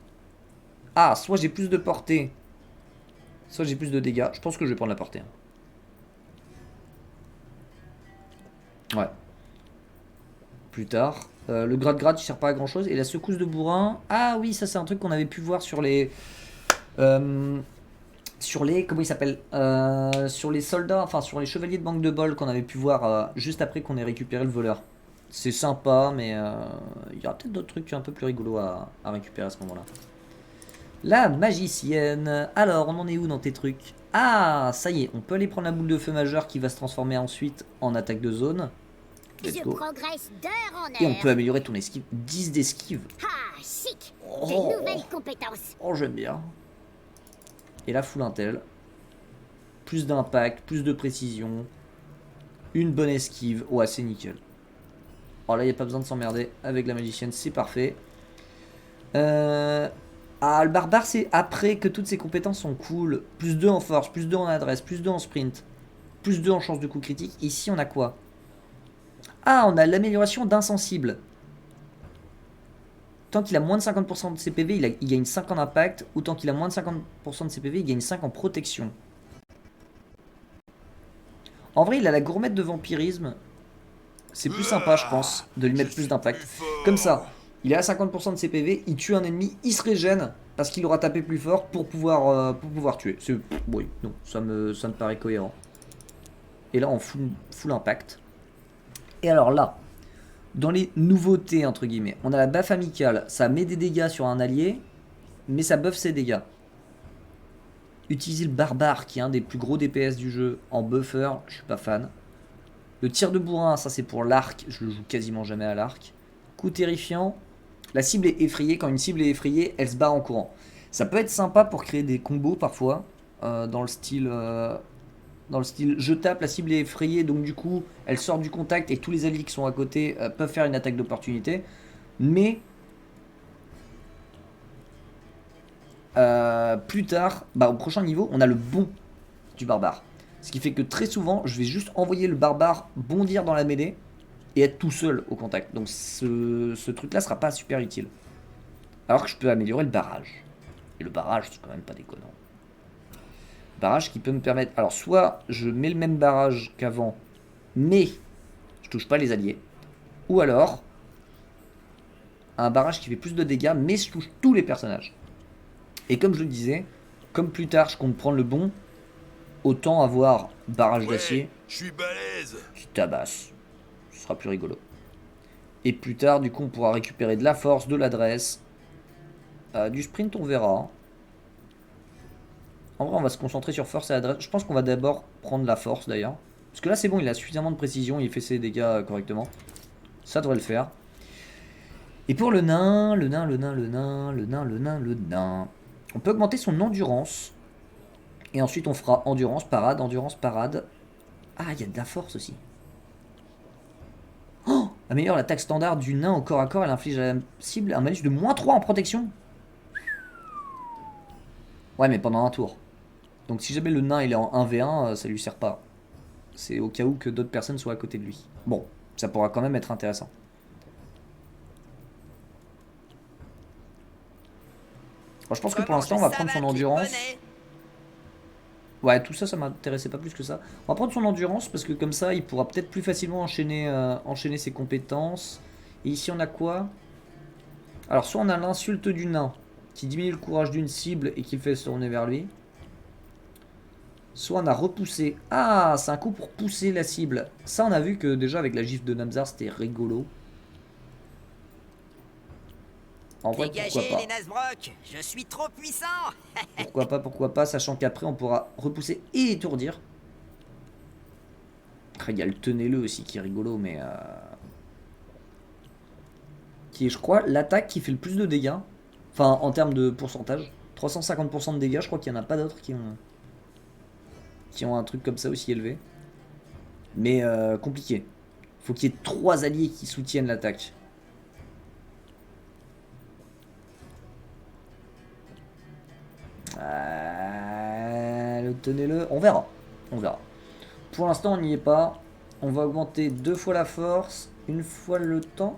Ah, soit j'ai plus de portée, soit j'ai plus de dégâts. Je pense que je vais prendre la portée. Ouais. Plus tard. Le grade il sert pas à grand chose. Et la secousse de bourrin. Ah oui, ça c'est un truc qu'on avait pu voir sur les... comment il s'appelle, sur les soldats, enfin sur les chevaliers de Banque de Bol qu'on avait pu voir juste après qu'on ait récupéré le voleur. C'est sympa, mais il y aura peut-être d'autres trucs un peu plus rigolos à récupérer à ce moment-là. La magicienne. Alors, on en est où dans tes trucs? Ah, ça y est, on peut aller prendre la boule de feu majeure qui va se transformer ensuite en attaque de zone. Let's Je go. progresse d'heure en heure. Et on peut améliorer ton esquive. 10 d'esquive. Ah, chic. Oh. De nouvelles compétences. Oh, j'aime bien. Et la full intel. Plus d'impact, plus de précision. Une bonne esquive. Ouais, c'est nickel. Alors là, il n'y a pas besoin de s'emmerder avec la magicienne, c'est parfait. Ah, le barbare, c'est après que toutes ces compétences sont cool. Plus 2 en force, plus 2 en adresse, plus 2 en sprint, plus 2 en chance de coup critique. Ici, on a quoi? Ah, on a l'amélioration d'insensible. Tant qu'il a moins de 50% de ses PV, il gagne 5 en impact. Ou tant qu'il a moins de 50% de ses PV, il gagne 5 en protection. En vrai, il a la gourmette de vampirisme. C'est plus sympa, je pense, de lui mettre plus d'impact. Comme ça, il est à 50% de ses PV, il tue un ennemi, il se régène parce qu'il aura tapé plus fort pour pouvoir tuer. Oui, non, ça me paraît cohérent. Et là, en full impact. Et alors là, dans les nouveautés, entre guillemets, on a la baffe amicale. Ça met des dégâts sur un allié, mais ça buff ses dégâts. Utiliser le barbare, qui est un des plus gros DPS du jeu, en buffer, je suis pas fan. Le tir de bourrin, ça c'est pour l'arc, je le joue quasiment jamais à l'arc. Coup terrifiant, la cible est effrayée, quand une cible est effrayée, elle se barre en courant. Ça peut être sympa pour créer des combos parfois, dans le style je tape, la cible est effrayée, donc du coup elle sort du contact et tous les alliés qui sont à côté peuvent faire une attaque d'opportunité. Mais plus tard, au prochain niveau, on a le bond du barbare. Ce qui fait que très souvent, je vais juste envoyer le barbare bondir dans la mêlée et être tout seul au contact. Donc ce truc-là sera pas super utile. Alors que je peux améliorer le barrage. Et le barrage, c'est quand même pas déconnant. Barrage qui peut me permettre... Alors, soit je mets le même barrage qu'avant, mais je touche pas les alliés. Ou alors, un barrage qui fait plus de dégâts, mais je touche tous les personnages. Et comme je le disais, comme plus tard je compte prendre le bon, autant avoir barrage d'acier. Je suis balèze. Qui tabasse. Ce sera plus rigolo. Et plus tard, du coup, on pourra récupérer de la force, de l'adresse. Du sprint, on verra. En vrai, on va se concentrer sur force et adresse. Je pense qu'on va d'abord prendre la force, d'ailleurs. Parce que là, c'est bon, il a suffisamment de précision, il fait ses dégâts correctement. Ça devrait le faire. Et pour le nain, on peut augmenter son endurance. Et ensuite, on fera endurance, parade, endurance, parade. Ah, il y a de la force aussi. Oh, améliore l'attaque standard du nain au corps à corps. Elle inflige à la cible un malus de -3 en protection. Ouais, mais pendant un tour. Donc si jamais le nain il est en 1v1, ça lui sert pas. C'est au cas où que d'autres personnes soient à côté de lui. Bon, ça pourra quand même être intéressant. Bon, je pense que pour l'instant, on va prendre son endurance. Ouais, tout ça, ça m'intéressait pas plus que ça. On va prendre son endurance parce que comme ça, il pourra peut-être plus facilement enchaîner ses compétences. Et ici, on a quoi? Alors, soit on a l'insulte du nain qui diminue le courage d'une cible et qui le fait se tourner vers lui. Soit on a repoussé. Ah, c'est un coup pour pousser la cible. Ça, on a vu que déjà avec la gifle de Namzar, c'était rigolo. En vrai, pourquoi pas. les Nazbrok, je suis trop puissant. Pourquoi pas, sachant qu'après on pourra repousser et étourdir. Après, il y a le tenez-le aussi qui est rigolo, mais... qui est, je crois, l'attaque qui fait le plus de dégâts. Enfin, en termes de pourcentage. 350% de dégâts, je crois qu'il n'y en a pas d'autres qui ont un truc comme ça aussi élevé. Mais compliqué. Faut qu'il y ait 3 alliés qui soutiennent l'attaque. Tenez-le. On verra. Pour l'instant, on n'y est pas. On va augmenter 2 fois la force, 1 fois le tank.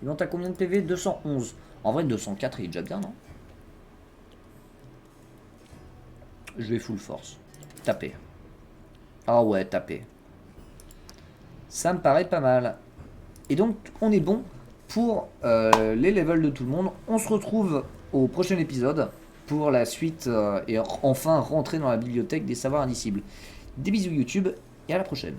Il monte à combien de PV? 211. En vrai, 204, il est déjà bien, non? Je vais full force. Taper. Ah ouais, taper. Ça me paraît pas mal. Et donc, on est bon pour les levels de tout le monde. On se retrouve au prochain épisode pour la suite et enfin rentrer dans la bibliothèque des savoirs indicibles. Des bisous YouTube et à la prochaine.